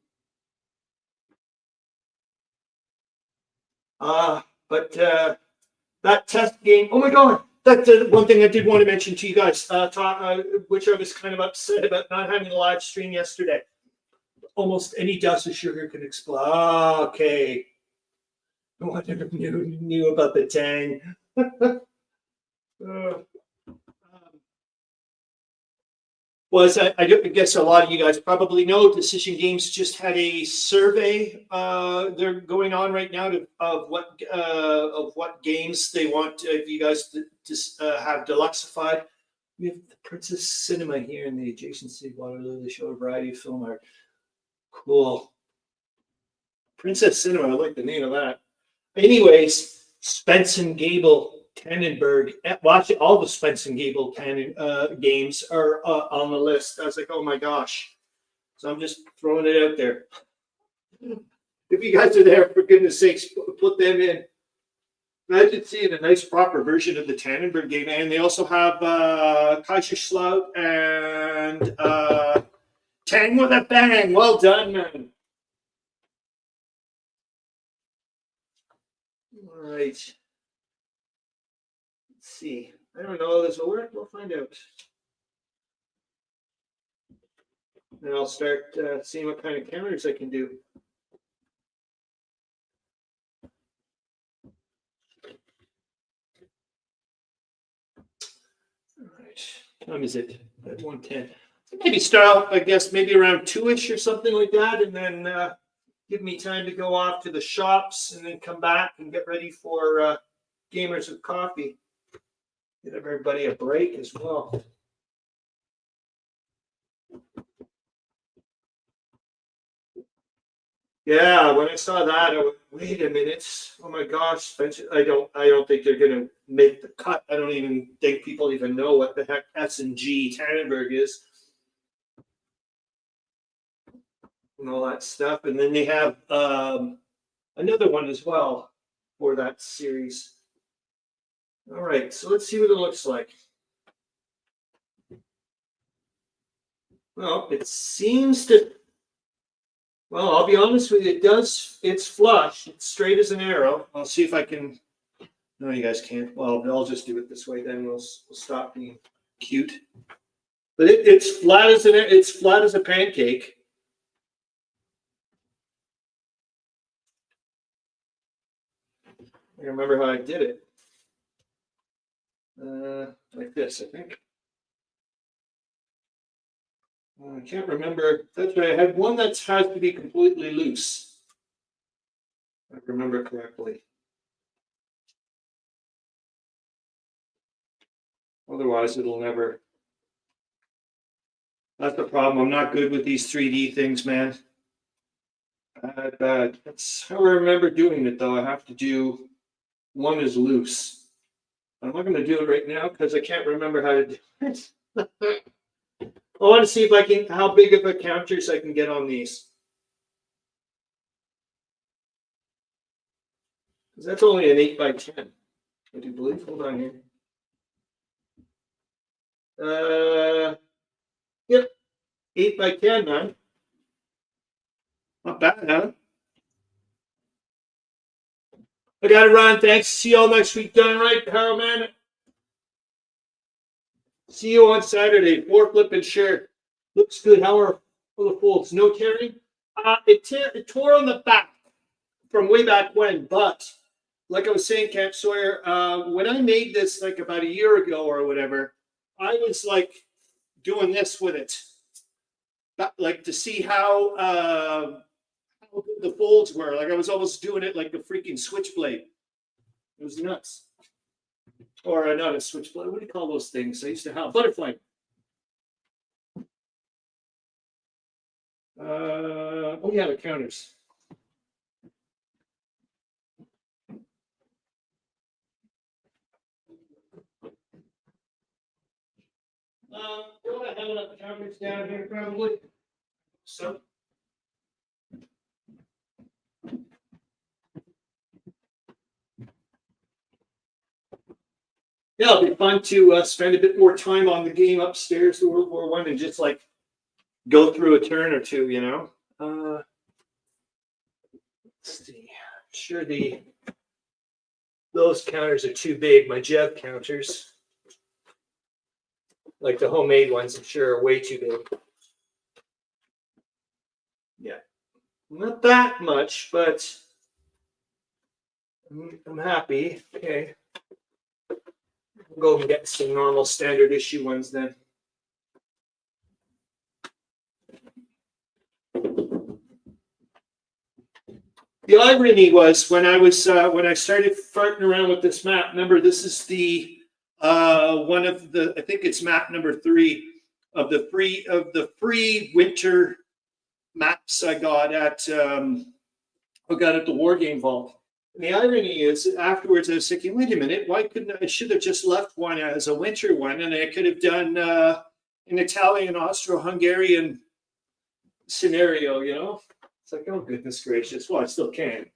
[SPEAKER 1] But that test game. Oh my God! That's one thing I did want to mention to you guys. Which I was kind of upset about not having a live stream yesterday. Almost any dust of sugar can explode. Okay. What knew about the Tang? Was I guess a lot of you guys probably know Decision Games just had a survey they're going on right now of what games they want you guys to have deluxified. We have the Princess Cinema here in the adjacent city of Waterloo. They show a variety of film art. Cool. Princess Cinema, I like the name of that. Anyways, Spence and Gable Tannenberg. Watching all the Spence and Gable games are on the list. I was like, oh my gosh. So I'm just throwing it out there. If you guys are there, for goodness sakes, put them in. Imagine seeing a nice proper version of the Tannenberg game. And they also have Kaiserslautern and Tang with a Bang. Well done, man. All right. Let's see. I don't know how this will work. We'll find out. And I'll start seeing what kind of counters I can do. All right. What time is it? At 1:10. Maybe start off, I guess, maybe around 2-ish or something like that, and then give me time to go off to the shops and then come back and get ready for Gamers with Coffee. Give everybody a break as well. Yeah, when I saw that, I went, wait a minute. Oh my gosh, Spencer, I don't think they're gonna make the cut. I don't even think people even know what the heck S&G Tannenberg is. And all that stuff. And then they have another one as well for that series. All right, so let's see what it looks like. Well, it seems to, well, I'll be honest with you, it's flush. It's straight as an arrow. I'll see if I can, no, you guys can't. Well, I'll just do it this way, then we'll stop being cute. But it's flat as a pancake. I remember how I did it. Like this, I think. I can't remember. That's right. I had one that has to be completely loose. If I remember correctly. Otherwise, it'll never. That's the problem. I'm not good with these 3D things, man. Bad. That's how I remember doing it, though. I have to do one is loose. I'm not going to do it right now because I can't remember how to do it. I want to see if I can, how big of a counters I can get on these. Because that's only an 8 by 10. I do believe. Hold on here. Yep. 8 by 10, man. Not bad, huh? I got to run. Thanks. See you all next week. Done right, Harold, man. See you on Saturday. 4 flip and share. Looks good. How are the folds? No tearing? It tore on the back from way back when, but like I was saying, Camp Sawyer, when I made this like about a year ago or whatever, I was like doing this with it, like to see how good the folds were. Like I was almost doing it like a freaking switchblade. It was nuts. Or not a switchblade. What do you call those things? I used to have butterfly. Oh yeah, the counters. Don't I have enough counters down here probably? So. Yeah, it'll be fun to spend a bit more time on the game upstairs, the World War I, and just like go through a turn or two, you know. Let's see. I'm sure those counters are too big. My Jev counters, like the homemade ones, I'm sure are way too big. Yeah, not that much, but I'm happy. Okay. We'll go and get some normal standard issue ones then. The irony was when I started farting around with this map. Remember, this is the one of the, I think it's map number 3 of the free winter maps I got at the War Game Vault. And the irony is, afterwards, I was thinking, wait a minute, why couldn't I should have just left one as a winter one, and I could have done an Italian, Austro-Hungarian scenario, you know? It's like, oh, goodness gracious. Well, I still can.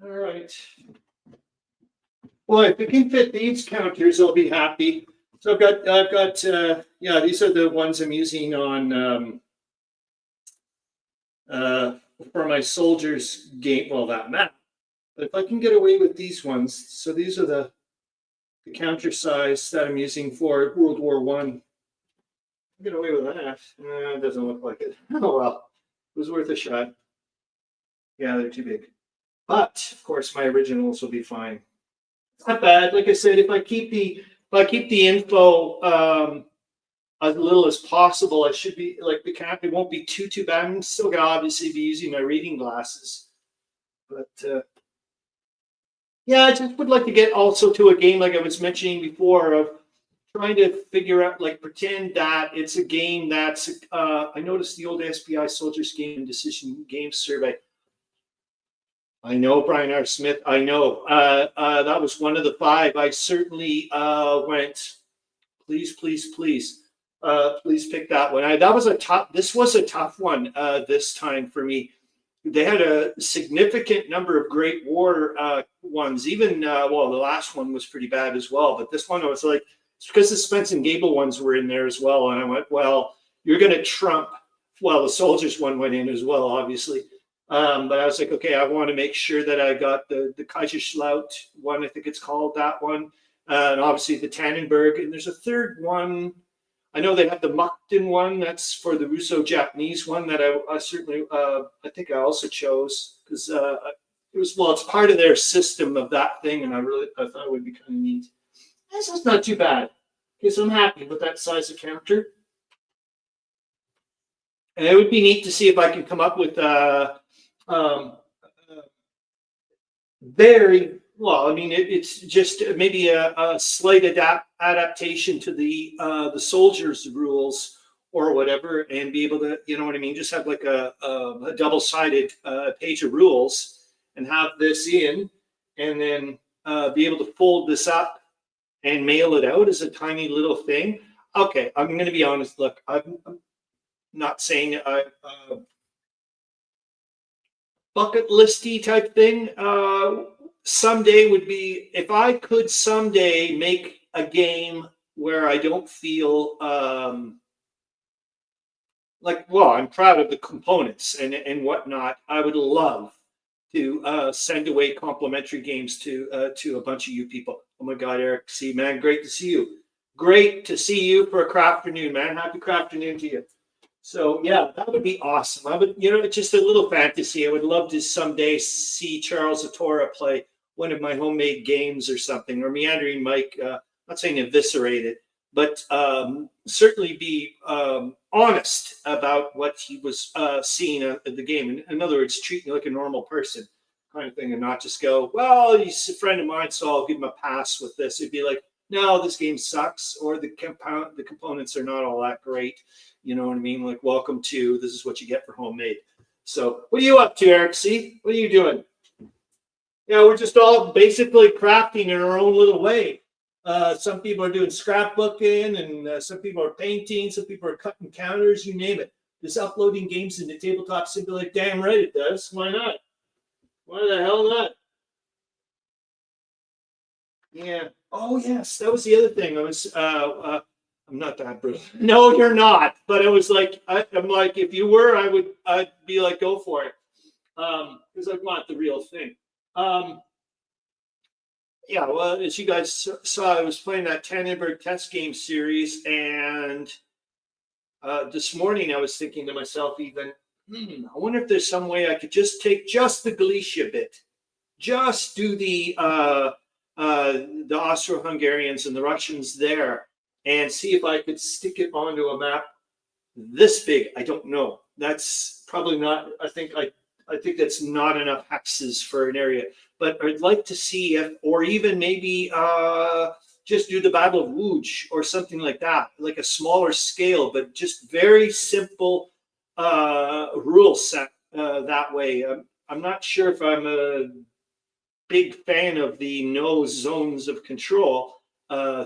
[SPEAKER 1] All right. Well, if we can fit these counters, I'll be happy. So I've got yeah, these are the ones I'm using on for my soldiers game. Well, that map. But if I can get away with these ones, so these are the counter size that I'm using for World War I. Get away with that. It doesn't look like it. Oh well, it was worth a shot. Yeah, they're too big. But of course, my originals will be fine. It's not bad. Like I said, if I keep the info as little as possible, I should be like the cap. It won't be too bad. I'm still gonna obviously be using my reading glasses, but yeah, I just would like to get also to a game like I was mentioning before of trying to figure out, like, pretend that it's a game that's. I noticed the old SPI Soldiers Game and Decision Games survey. I know, Brian R. Smith. I know. That was one of the 5. I certainly went, please, please, please, please pick that one. That was a tough. This was a tough one this time for me. They had a significant number of Great War ones. Even well, the last one was pretty bad as well. But this one, I was like, it's because the Spence and Gable ones were in there as well. And I went, well, you're going to trump. Well, the soldiers one went in as well, obviously. But I was like, okay, I want to make sure that I got the Kaiserslaut one, I think it's called, that one. And obviously the Tannenberg. And there's a third one. I know they have the Mukden one. That's for the Russo-Japanese one that I certainly, I think I also chose because it was, well, it's part of their system of that thing. And I thought it would be kind of neat. This is not too bad. Okay, so I'm happy with that size of counter. And it would be neat to see if I can come up with very well. I mean, it's just maybe a slight adaptation to the soldiers' rules or whatever, and be able to, you know what I mean, just have like a double-sided page of rules, and have this in, and then be able to fold this up and mail it out as a tiny little thing. Okay, I'm going to be honest. Look, I'm not saying bucket listy type thing. Someday would be, if I could someday make a game where I don't feel like, well, I'm proud of the components and whatnot. I would love to send away complimentary games to a bunch of you people. Oh my God, Eric, see, man, great to see you. Great to see you for a Crafternoon, man. Happy Crafternoon to you. So yeah, that would be awesome. I would, you know, it's just a little fantasy. I would love to someday see Charles Atora play one of my homemade games or something, or Meandering Mike. Not saying eviscerate it, but certainly be honest about what he was seeing at the game. In other words, treat me like a normal person, kind of thing, and not just go, well, he's a friend of mine, so I'll give him a pass with this. It'd be like, no, this game sucks, or the components are not all that great. You know what I mean? Like, welcome to, this is what you get for homemade. So what are you up to, Eric? See, what are you doing? Yeah, we're just all basically crafting in our own little way. Some people are doing scrapbooking, and some people are painting. Some people are cutting counters, you name it. Just uploading games into Tabletop Simulator. Damn right it does. Why not? Why the hell not? Yeah. Oh, yes. That was the other thing. I was, I'm not that brutal. No, you're not. But it was like, I'm like, if you were, I'd be like, go for it. Because I want the real thing. Yeah, well, as you guys saw, I was playing that Tannenberg test game series, and this morning I was thinking to myself, even, I wonder if there's some way I could just take just the Galicia bit, just do the Austro-Hungarians and the Russians there, and see if I could stick it onto a map this big. I don't know. That's probably not. I think that's not enough hexes for an area. But I'd like to see if, or even maybe just do the Battle of Łódź or something like that, like a smaller scale, but just very simple rule set that way. I'm not sure if I'm a big fan of the no zones of control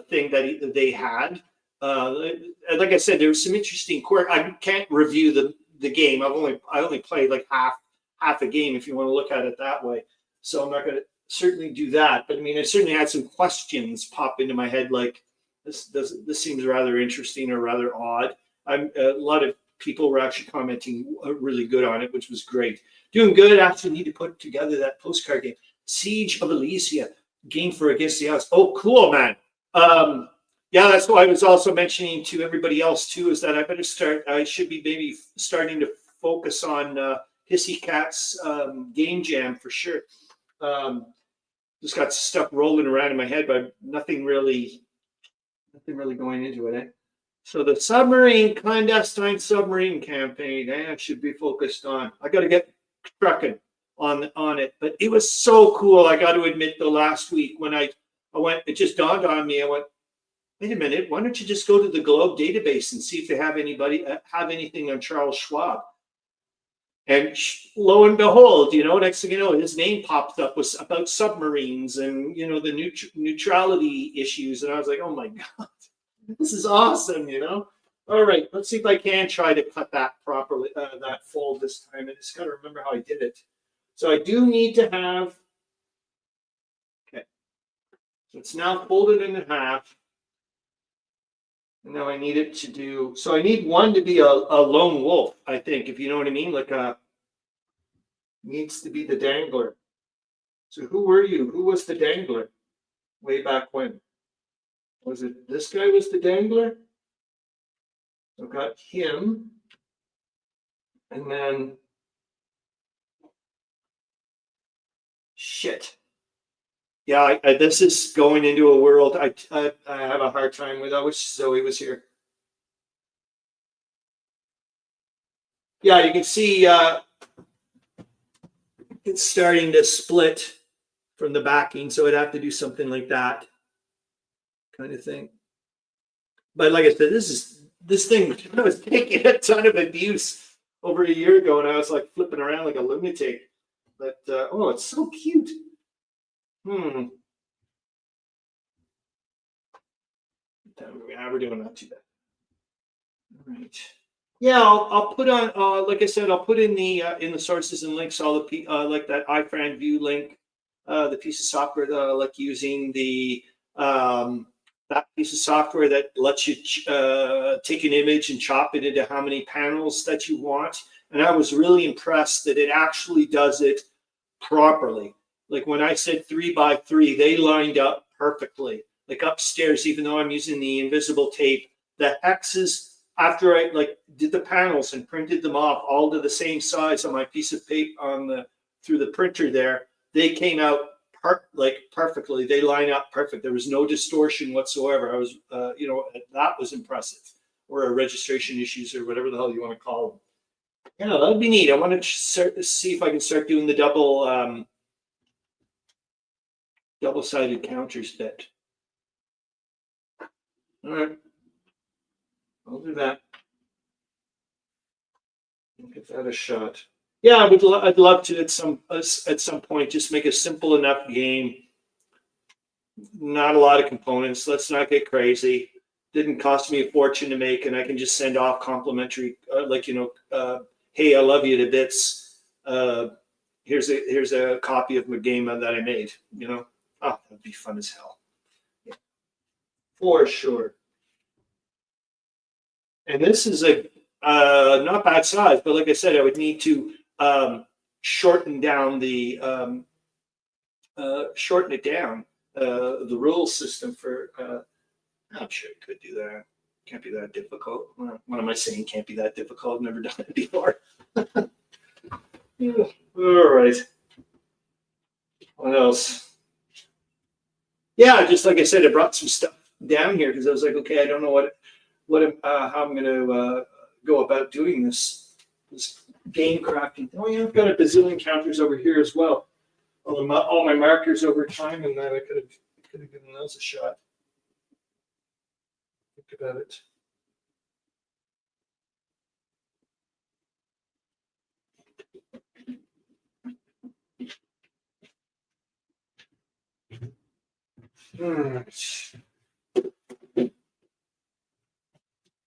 [SPEAKER 1] thing that they had. Like I said, there was some interesting quirk. I can't review the game. I only played like half a game, if you want to look at it that way. So I'm not going to certainly do that. But I mean, I certainly had some questions pop into my head, like this seems rather interesting or rather odd. A lot of people were actually commenting really good on it, which was great. Doing good. Actually, need to put together that postcard game, Siege of Elysia, game for against the odds. Oh, cool, man. Yeah, that's what I was also mentioning to everybody else too, is that I better start. I should be maybe starting to focus on Hissy Cat's game jam for sure. Just got stuff rolling around in my head, but nothing really going into it. Eh? So the clandestine submarine campaign, I should be focused on. I got to get trucking on it, but it was so cool. I got to admit, the last week when I went, it just dawned on me. I went, wait a minute, why don't you just go to the Globe database and see if they have anything on Charles Schwab? And lo and behold, next thing you know, his name popped up was about submarines and, the neutrality issues. And I was like, oh my God, this is awesome, All right, let's see if I can try to cut that properly, that fold this time. I just got to remember how I did it. So I do need to have, okay, so it's now folded in half. And now I need it to do, so I need one to be a lone wolf, I think, if you know what I mean, like needs to be the dangler. So who were you? Who was the dangler way back when? Was it this guy was the dangler? So I've got him, and then shit. Yeah, this is going into a world I have a hard time with. I wish Zoe was here. Yeah, you can see it's starting to split from the backing, so I'd have to do something like that kind of thing. But like I said, this thing I was taking a ton of abuse over a year ago, and I was like flipping around like a lunatic. But oh, it's so cute. Yeah, we're doing not too bad. All right. Yeah, I'll put on like I said, I'll put in the sources and links all the like that iFran View link, the piece of software that I like using, the that piece of software that lets you take an image and chop it into how many panels that you want. And I was really impressed that it actually does it properly. Like when I said 3x3, they lined up perfectly. Like upstairs, even though I'm using the invisible tape, the hexes, after I like did the panels and printed them off all to the same size on my piece of paper on the through the printer there, they came out like perfectly. They line up perfect. There was no distortion whatsoever. I was, that was impressive. Or registration issues or whatever the hell you want to call them. Yeah, that'd be neat. I want to see if I can start doing the double-sided counters bit. All right, I'll do that. Give that a shot. Yeah, I'd love to at some point just make a simple enough game. Not a lot of components. Let's not get crazy. Didn't cost me a fortune to make, and I can just send off complimentary, hey, I love you to bits. Here's a copy of my game that I made. That'd be fun as hell. Yeah, for sure. And this is a not bad size, but like I said, I would need to shorten down shorten it down. The rule system for I'm sure it could do that. Can't be that difficult. What am I saying? Can't be that difficult. I've never done it before. Yeah. All right. What else? Yeah, just like I said, I brought some stuff down here because I was like, okay, I don't know how I'm going to go about doing this game crafting. Oh yeah, I've got a bazillion counters over here as well. All my markers over time, and then I could have given those a shot. Think about it.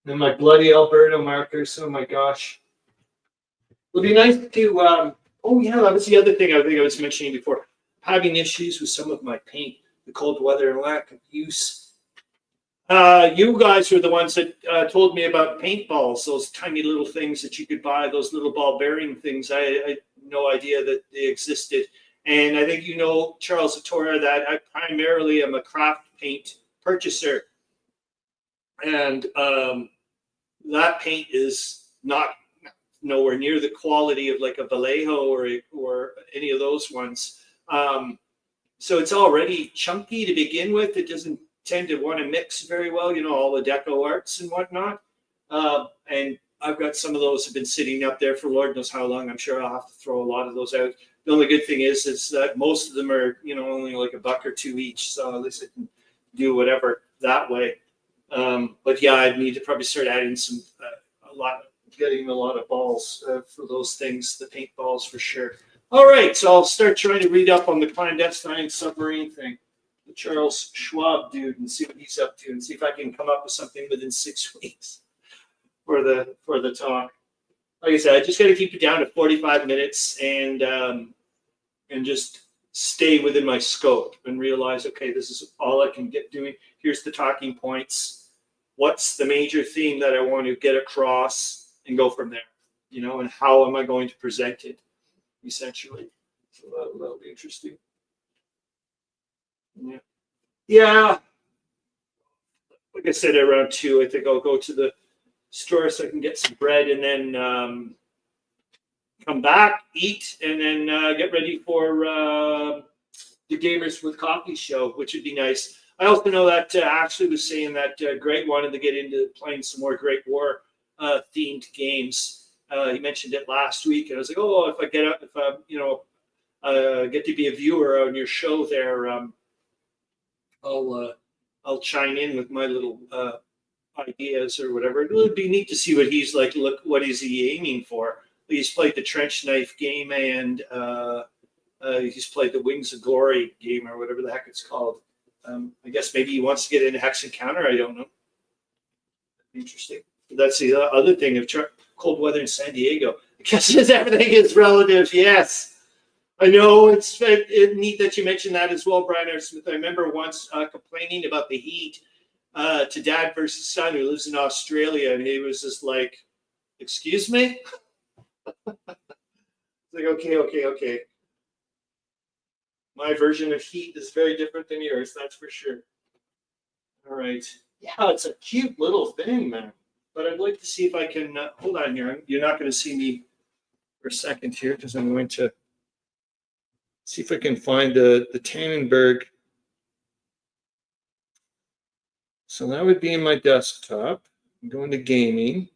[SPEAKER 1] And my bloody Alberta markers. Oh my gosh. It'll be nice to. Oh yeah, that was the other thing I think I was mentioning before. Having issues with some of my paint, the cold weather and lack of use. You guys were the ones that told me about paintballs, those tiny little things that you could buy, those little ball bearing things. I had no idea that they existed. And I think Charles Atora, that I primarily am a craft paint purchaser. And that paint is nowhere near the quality of like a Vallejo or any of those ones. So it's already chunky to begin with. It doesn't tend to want to mix very well, all the deco arts and whatnot. And I've got some of those have been sitting up there for Lord knows how long. I'm sure I'll have to throw a lot of those out. The only good thing is that most of them are, only like $1 or $2 each. So at least I can do whatever that way. But yeah, I'd need to probably start adding getting a lot of balls for those things, the paint balls for sure. All right, so I'll start trying to read up on the clandestine submarine thing, the Charles Schwab dude, and see what he's up to, and see if I can come up with something within 6 weeks for the talk. Like I said, I just got to keep it down to 45 minutes and just stay within my scope and realize, okay, this is all I can get doing. Here's the talking points. what's the major theme that I want to get across and go from there, and how am I going to present it, essentially. So that'll be interesting. Yeah. Yeah. Like I said, around 2, I think I'll go to the store so I can get some bread and then come back, eat, and then get ready for the Gamers with Coffee show, which would be nice. I also know that Ashley was saying that Greg wanted to get into playing some more Great War themed games. He mentioned it last week, and I was like, oh, if I get to be a viewer on your show there, I'll chime in with my little ideas or whatever. It would be neat to see what he's like. Look, what is he aiming for? He's played the Trench Knife game and he's played the Wings of Glory game or whatever the heck it's called. I guess maybe he wants to get into Hex Encounter. I don't know. Interesting. That's the other thing of cold weather in San Diego. I guess everything is relative. Yes. I know it's neat that you mentioned that as well, Brian R. Smith. I remember once complaining about the heat to dad versus son who lives in Australia, and he was just like, excuse me? Like, okay. My version of heat is very different than yours, that's for sure. All right. Yeah, it's a cute little thing, man. But I'd like to see if I can, hold on here. You're not going to see me for a second here because I'm going to see if I can find the Tannenberg. So that would be in my desktop. I'm going to gaming.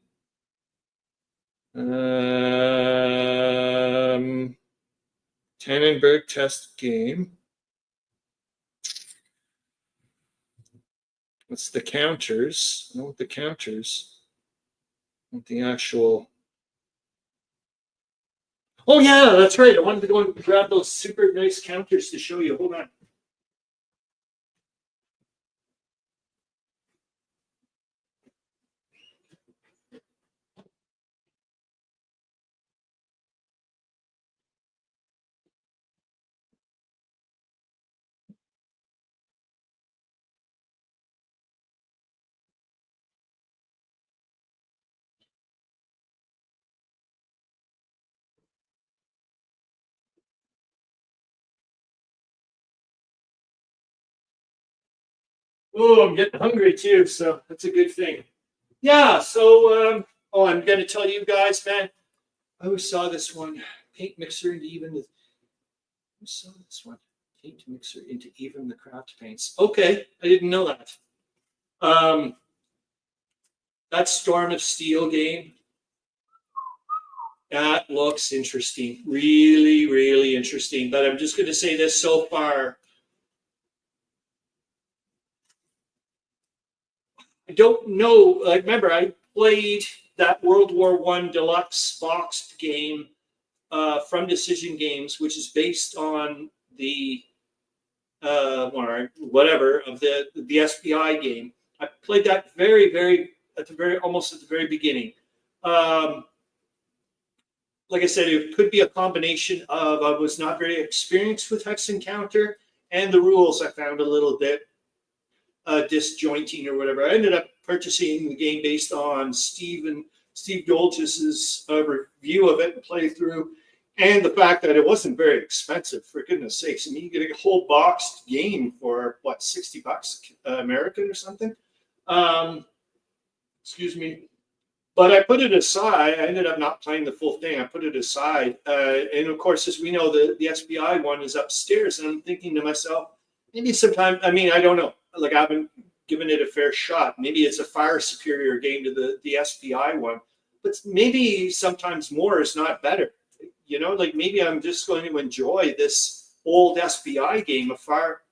[SPEAKER 1] Tannenberg test game. What's the counters? I know what the counters. What the actual. Oh yeah, that's right. I wanted to go and grab those super nice counters to show you. Hold on. Oh, I'm getting hungry too, so that's a good thing. Yeah, so I'm gonna tell you guys, man. I always saw this one paint mixer into even the. I saw this one paint mixer into even the craft paints. Okay, I didn't know that. That Storm of Steel game. That looks interesting. Really, really interesting. But I'm just going to say this so far. I don't know. Like, remember, I played that World War I deluxe boxed game from Decision Games, which is based on the whatever of the SPI game. I played that almost at the very beginning. Like I said, it could be a combination of I was not very experienced with Hex Encounter and the rules I found a little bit disjointing or whatever. I ended up purchasing the game based on Steve Dolgis's review of it and playthrough, and the fact that it wasn't very expensive. For goodness sakes, I mean, you get a whole boxed game for what, $60 American or something. Excuse me. But I put it aside. I ended up not playing the full thing. I put it aside. And of course, as we know, the SPI one is upstairs. And I'm thinking to myself, maybe sometime, I mean, I don't know. Like, I haven't given it a fair shot. Maybe it's a far superior game to the SPI one. But maybe sometimes more is not better. Like maybe I'm just going to enjoy this old SPI game a far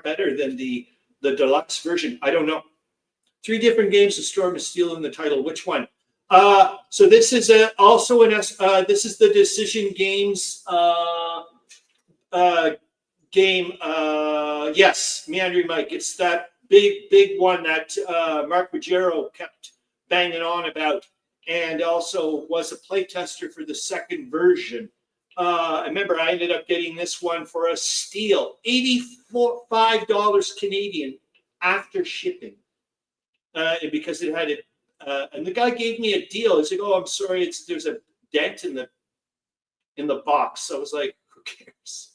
[SPEAKER 1] better than the deluxe version. I don't know. 3 different games, The Storm of Steel in the title. Which one? So this is also this is the Decision Games game. Yes, Meandering Mike. It's that big one that Mark Ruggiero kept banging on about, and also was a playtester for the second version. I remember I ended up getting this one for a steal, $85 Canadian after shipping. because it had it. And the guy gave me a deal. He's like, "Oh, I'm sorry, there's a dent in the box." So I was like, "Who cares?"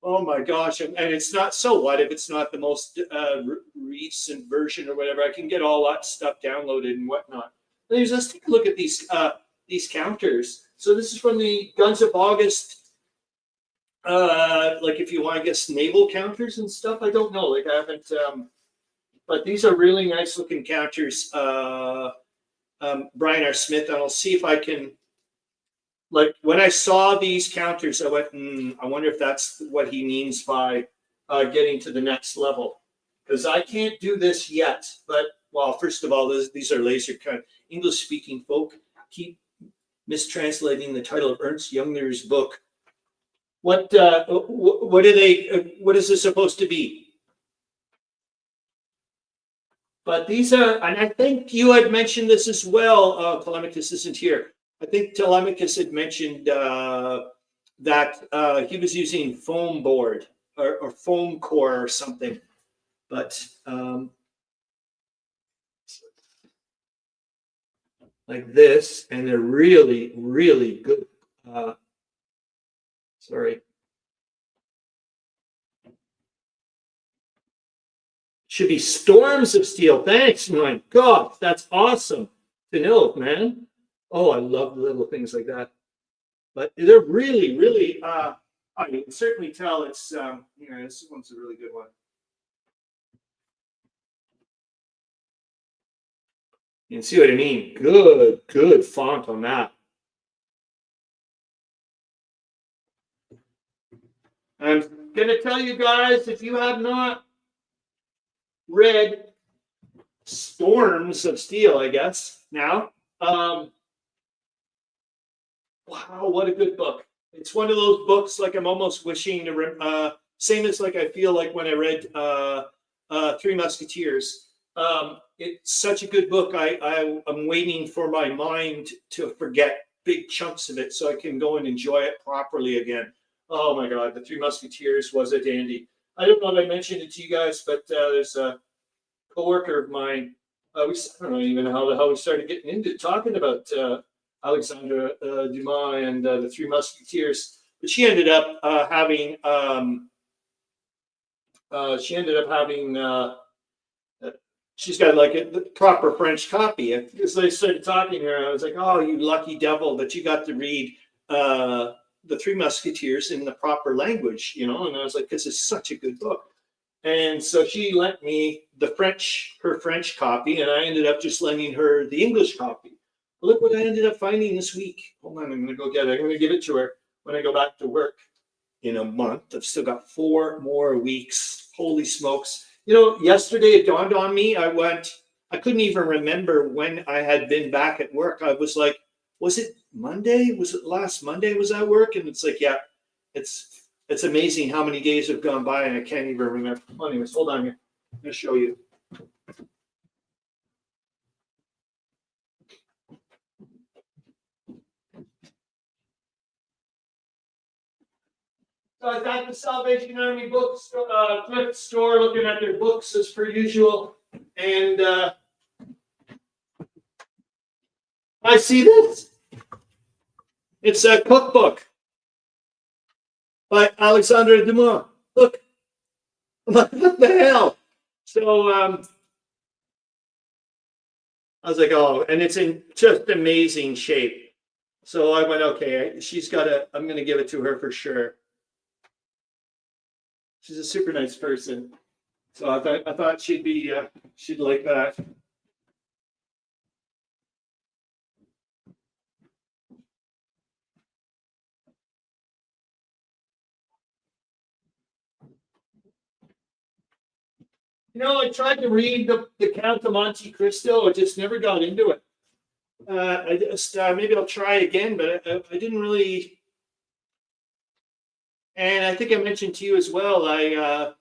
[SPEAKER 1] Oh my gosh! And it's not, so what if it's not the most recent version or whatever? I can get all that stuff downloaded and whatnot. Anyways, let's take a look at these counters. So this is from the Guns of August. Like if you want to guess naval counters and stuff, I don't know. Like I haven't, but these are really nice looking counters. Brian R. Smith, and I'll see if I can. Like when I saw these counters, I went, I wonder if that's what he means by getting to the next level. Because I can't do this yet. But, well, first of all, these are laser cut. English-speaking folk keep mistranslating the title of Ernst Jungner's book. What are they? What is this supposed to be? But these are, and I think you had mentioned this as well. Telemachus isn't here. I think Telemachus had mentioned that he was using foam board or foam core or something. But like this, and they're really, really good. Sorry. Should be storms of steel. Thanks, my God. That's awesome to know, man. Oh, I love little things like that. But they're really, really, I can certainly tell it's, this one's a really good one. You can see what I mean. Good font on that. I'm going to tell you guys, if you have not read Storms of Steel, I guess, now, wow, what a good book. It's one of those books like I'm almost wishing to, same as like I feel like when I read Three Musketeers. It's such a good book. I'm waiting for my mind to forget big chunks of it so I can go and enjoy it properly again. Oh my God, The Three Musketeers was a dandy. I don't know if I mentioned it to you guys, but there's a coworker of mine. I don't even know how the hell we started getting into talking about Alexandre Dumas and The Three Musketeers. But she ended up having she's got like a proper French copy. As I started talking to her, I was like, "Oh, you lucky devil that you got to read The Three Musketeers in the proper language," And I was like, "This is such a good book." And so she lent me her French copy, and I ended up just lending her the English copy. Look what I ended up finding this week. Hold on, I'm going to go get it. I'm going to give it to her when I go back to work in a month. I've still got 4 more weeks. Holy smokes. Yesterday it dawned on me. I couldn't even remember when I had been back at work. I was like, was it Monday? Was it last Monday was at work? And it's like, yeah, it's amazing how many days have gone by and I can't even remember. Well, anyways, hold on here. I'm going to show you. So I was at the Salvation Army thrift store looking at their books as per usual. And I see this. It's a cookbook by Alexandre Dumas. Look. What the hell? So I was like, oh, and it's in just amazing shape. So I went, okay, I'm going to give it to her for sure. She's a super nice person. So I thought she'd like that. I tried to read the Count of Monte Cristo. I just never got into it. I just maybe I'll try again, but I didn't really. And I think I mentioned to you as well. I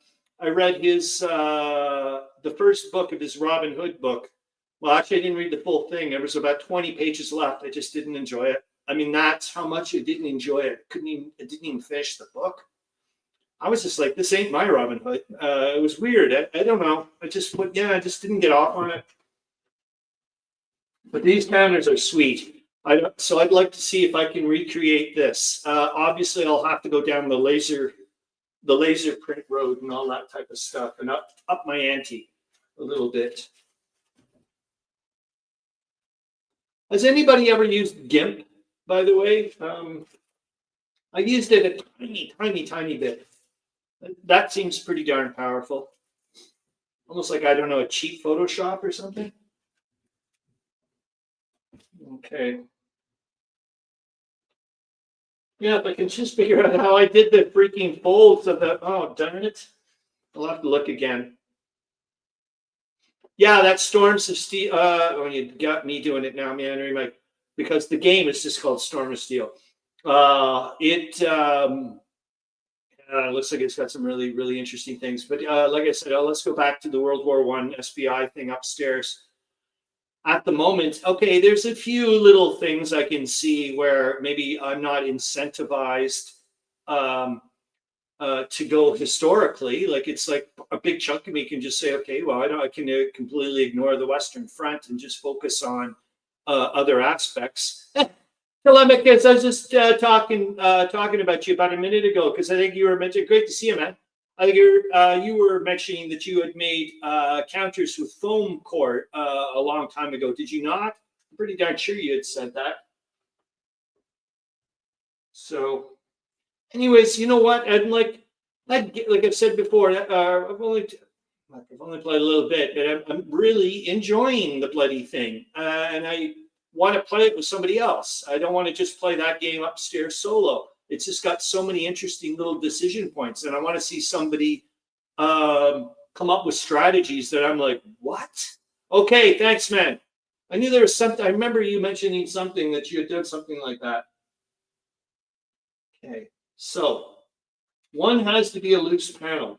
[SPEAKER 1] read his the first book of his Robin Hood book. Well, actually, I didn't read the full thing. There was about 20 pages left. I just didn't enjoy it. I mean, that's how much I didn't enjoy it. I didn't even finish the book. I was just like, this ain't my Robin Hood. It was weird. I don't know. I just didn't get off on it. But these counters are sweet. So I'd like to see if I can recreate this. Obviously, I'll have to go down the laser print road and all that type of stuff, and up my ante a little bit. Has anybody ever used GIMP, by the way? I used it a tiny bit. That seems pretty darn powerful. Almost like, I don't know, a cheap Photoshop or something. Okay. Yeah, if I can just figure out how I did the freaking folds of the, oh, darn it. I'll have to look again. Yeah, that Storms of Steel. Oh, you got me doing it now, man. Because the game is just called Storm of Steel. It looks like it's got some really, really interesting things. But like I said, let's go back to the World War I SBI thing upstairs. At the moment, okay, there's a few little things I can see where maybe I'm not incentivized to go historically. Like, it's like a big chunk of me can just say, okay, well, I can completely ignore the Western Front and just focus on other aspects. Telemachus, I was just talking about you about a minute ago, because I think you were mentioning, great to see you, man. I think you were mentioning that you had made counters with foam core a long time ago. Did you not? I'm pretty darn sure you had said that. So, anyways, you know what? And like I've said before, I've only played a little bit, but I'm really enjoying the bloody thing, and I want to play it with somebody else. I don't want to just play that game upstairs solo. It's just got so many interesting little decision points, and I want to see somebody come up with strategies that I'm like, what? Okay, thanks, man. I knew there was something. I remember you mentioning something that you had done something like that. Okay, so one has to be a loose panel.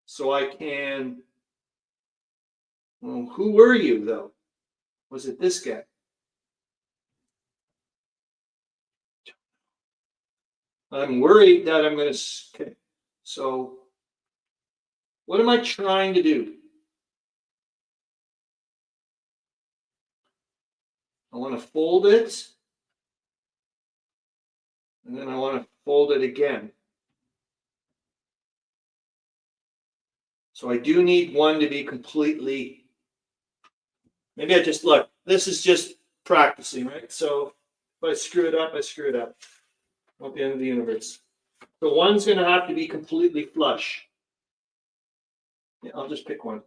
[SPEAKER 1] So I can. Well, who were you, though? Was it this guy? I'm worried that I'm going to. Okay, so what am I trying to do? I want to fold it, and then I want to fold it again. So I do need one to be completely. Maybe I just look. This is just practicing, right? So if I screw it up, I screw it up. Not the end of the universe. So one's going to have to be completely flush. Yeah, I'll just pick one.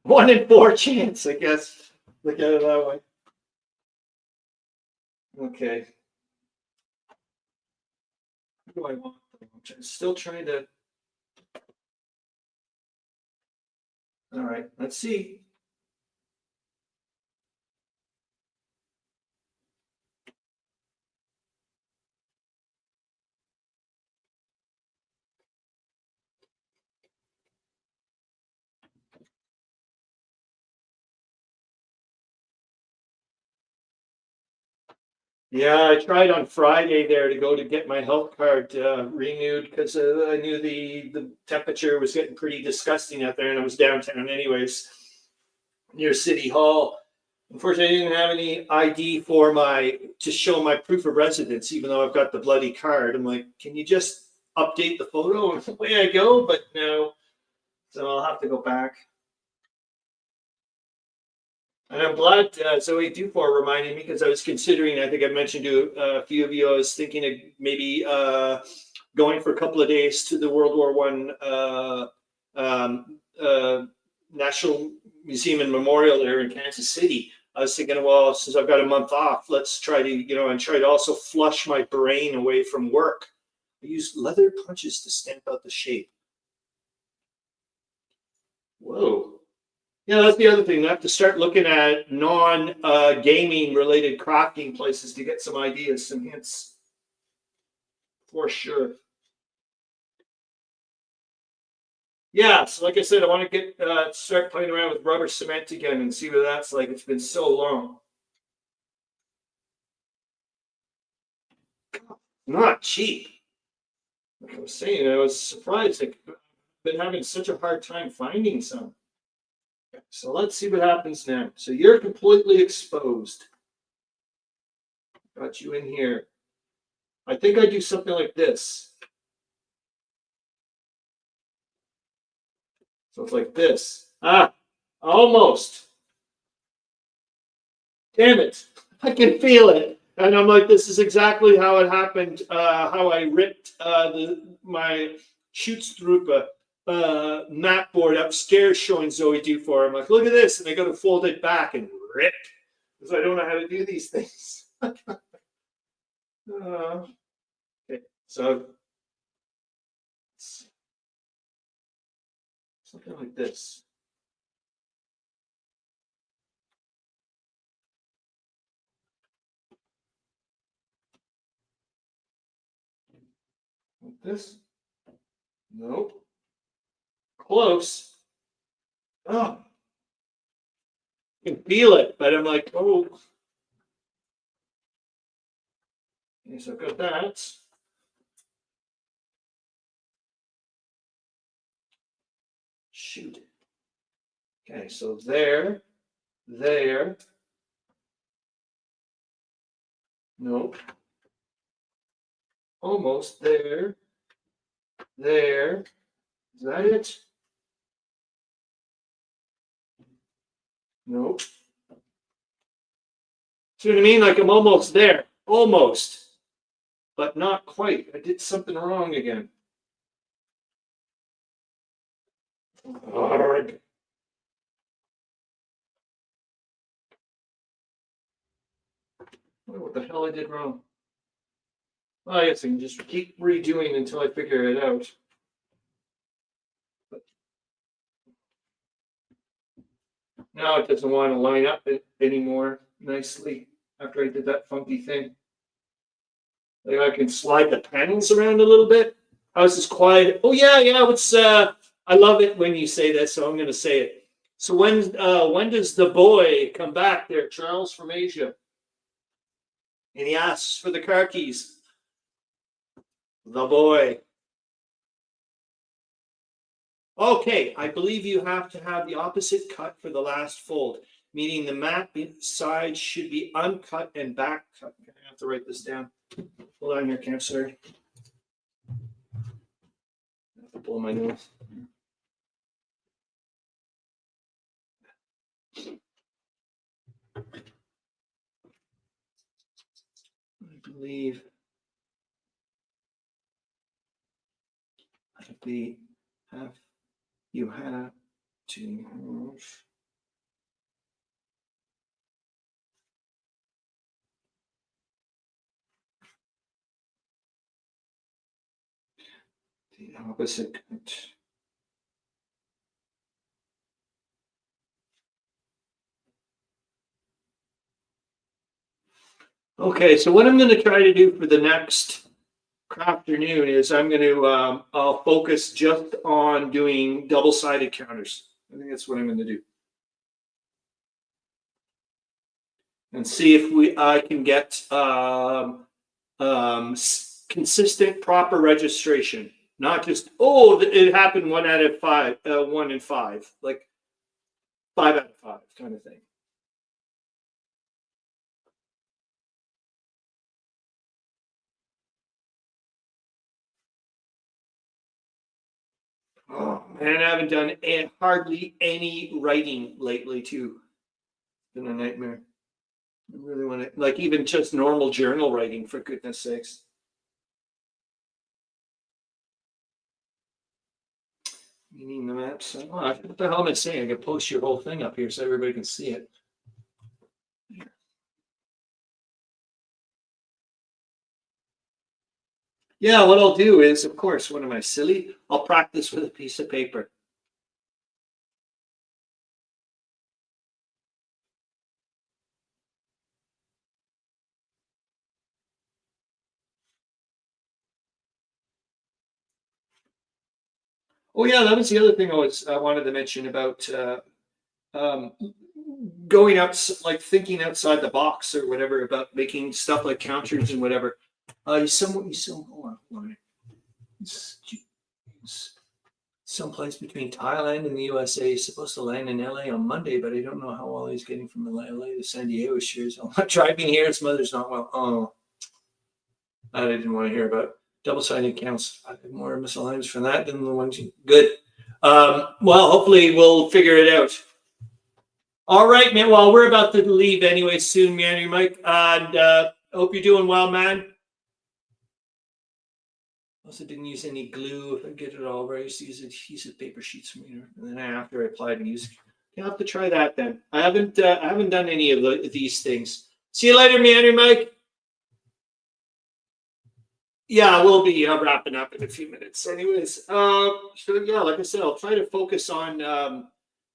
[SPEAKER 1] 1 in 4 chance, I guess. Look at it that way. Okay. What do I want? I'm still trying to. All right, let's see. Yeah, I tried on Friday there to go to get my health card renewed, because I knew the temperature was getting pretty disgusting out there, and I was downtown anyways, near City Hall. Unfortunately, I didn't have any ID to show my proof of residence, even though I've got the bloody card. I'm like, can you just update the photo and away I go? But no, so I'll have to go back. And I'm glad Zoe Dufour reminded me, because I was considering, I think I mentioned to a few of you, I was thinking of maybe going for a couple of days to the World War I National Museum and Memorial there in Kansas City. I was thinking, well, since I've got a month off, let's try to, and try to also flush my brain away from work. I use leather punches to stamp out the shape. Whoa. Yeah, that's the other thing. I have to start looking at non-gaming related crafting places to get some ideas, some hints, for sure. Yeah, so like I said, I want to start playing around with rubber cement again and see what that's like. It's been so long. Not cheap. Like I was saying, I was surprised. Like, been having such a hard time finding some. So let's see what happens now. So you're completely exposed. Got you in here. I think I do something like this. So it's like this. Ah, almost. Damn it. I can feel it. And I'm like, this is exactly how it happened, how I ripped my Schutztruppe mat board upstairs showing Zoe do for her. I'm like, look at this. And I got to fold it back and rip because I don't know how to do these things. Okay, so something like this. Like this? Nope. Close. Oh, I can feel it, but I'm like, oh. Okay, so I've got that. Shoot. Okay, so there. Nope. Almost there. There. Is that it? Nope. See what I mean? Like I'm almost there. Almost. But not quite. I did something wrong again. Arrgh. What the hell I did wrong? Well, I guess I can just keep redoing until I figure it out. But now it doesn't want to line up anymore nicely after I did that funky thing. Like I can slide the panels around a little bit. How's this quiet? Oh yeah. It's I love it when you say that, so I'm gonna say it. So when does the boy come back there, Charles from Asia? And he asks for the car keys. The boy. Okay, I believe you have to have the opposite cut for the last fold, meaning the mat side should be uncut and back cut. I have to write this down. Hold on here, Cam, sorry. I have to blow my nose. I believe you have to have the opposite cut. Okay, so what I'm going to try to do for the next Crafternoon is I'm going to I'll focus just on doing double-sided counters. I think that's what I'm going to do, and see if I can get consistent, proper registration. Not just it happened 1 out of 5, 1 in 5, like 5 out of 5 kind of thing. Oh man, I haven't done hardly any writing lately too. It's been a nightmare. I really want to, like, even just normal journal writing, for goodness sakes. Meaning the maps. What the hell am I saying? I can post your whole thing up here so everybody can see it. Yeah, what I'll do is, of course, what am I, silly? I'll practice with a piece of paper. Oh yeah, that was the other thing I wanted to mention about going out, like thinking outside the box or whatever about making stuff like counters and whatever. Hold on. someplace between Thailand and the USA. He's supposed to land in LA on Monday, but I don't know how well he's getting from LA to San Diego. Shares. I'm not driving here. His mother's not well. Oh, that I didn't want to hear about. Double-sided accounts. I have more miscellaneous from that than the ones you. Good. Well, hopefully we'll figure it out. All right, man. Well, we're about to leave anyway soon, man, Mike. And hope you're doing well, man. Also didn't use any glue. If I get it all right, I used to use adhesive paper sheets from here. And then after I applied and used, I'll have to try that then. I haven't done any of these things. See you later, man, Mike. Yeah, we'll be wrapping up in a few minutes. Anyways, so yeah, like I said, I'll try to focus on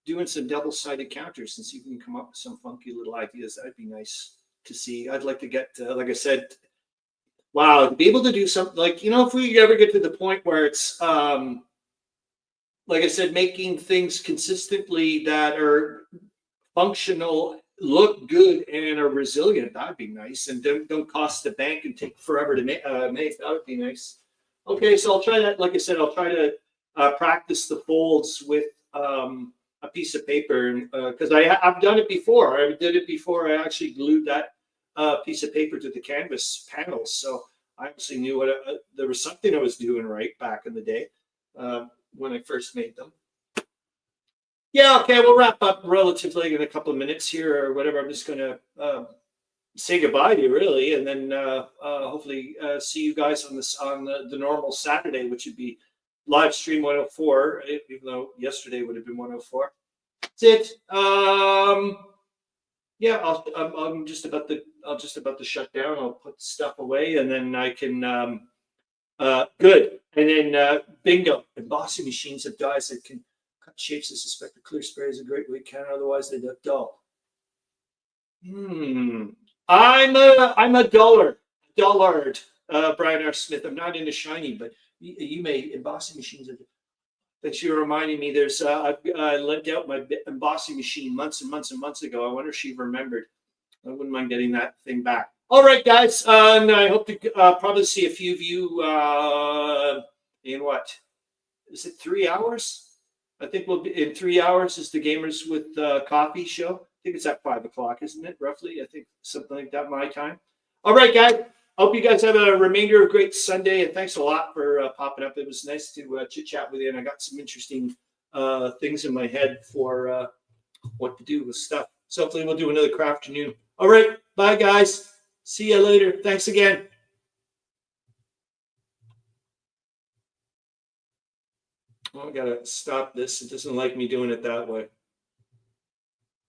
[SPEAKER 1] doing some double-sided counters and see if we can come up with some funky little ideas. That'd be nice to see. I'd like to get, like I said, wow, to be able to do something like, if we ever get to the point where it's, like I said, making things consistently that are functional, look good, and are resilient, that'd be nice. And don't cost the bank and take forever to make. That would be nice. Okay, so I'll try that. Like I said, I'll try to practice the folds with a piece of paper, because I've done it before. I did it before. I actually glued that piece of paper to the canvas panels, so I actually knew there was something I was doing right back in the day when I first made them. Yeah, okay, we'll wrap up relatively in a couple of minutes here or whatever. I'm just going to say goodbye to you, really, and then hopefully see you guys on the normal Saturday, which would be live stream 104, even though yesterday would have been 104. That's it. Yeah, I'm just about to shut down. I'll put stuff away, and then I can good. And then bingo. Embossing machines have dies that can cut shapes. I suspect the clear spray is a great weight counter. Otherwise, they look dull. I'm a dullard. Brian R. Smith. I'm not into shiny, but you may embossing machines. Thanks for reminding me. There's I lent out my embossing machine months and months and months ago. I wonder if she remembered. I wouldn't mind getting that thing back. All right, guys, and I hope to probably see a few of you in what is it? 3 hours? I think we'll be in 3 hours. Is the Gamers with Coffee show? I think it's at 5 o'clock, isn't it? Roughly, I think something like that. My time. All right, guys. Hope you guys have a remainder of a great Sunday, and thanks a lot for popping up. It was nice to chit chat with you, and I got some interesting things in my head for what to do with stuff. So hopefully we'll do another Crafternoon. All right, bye guys. See you later. Thanks again. Oh, I gotta stop this. It doesn't like me doing it that way.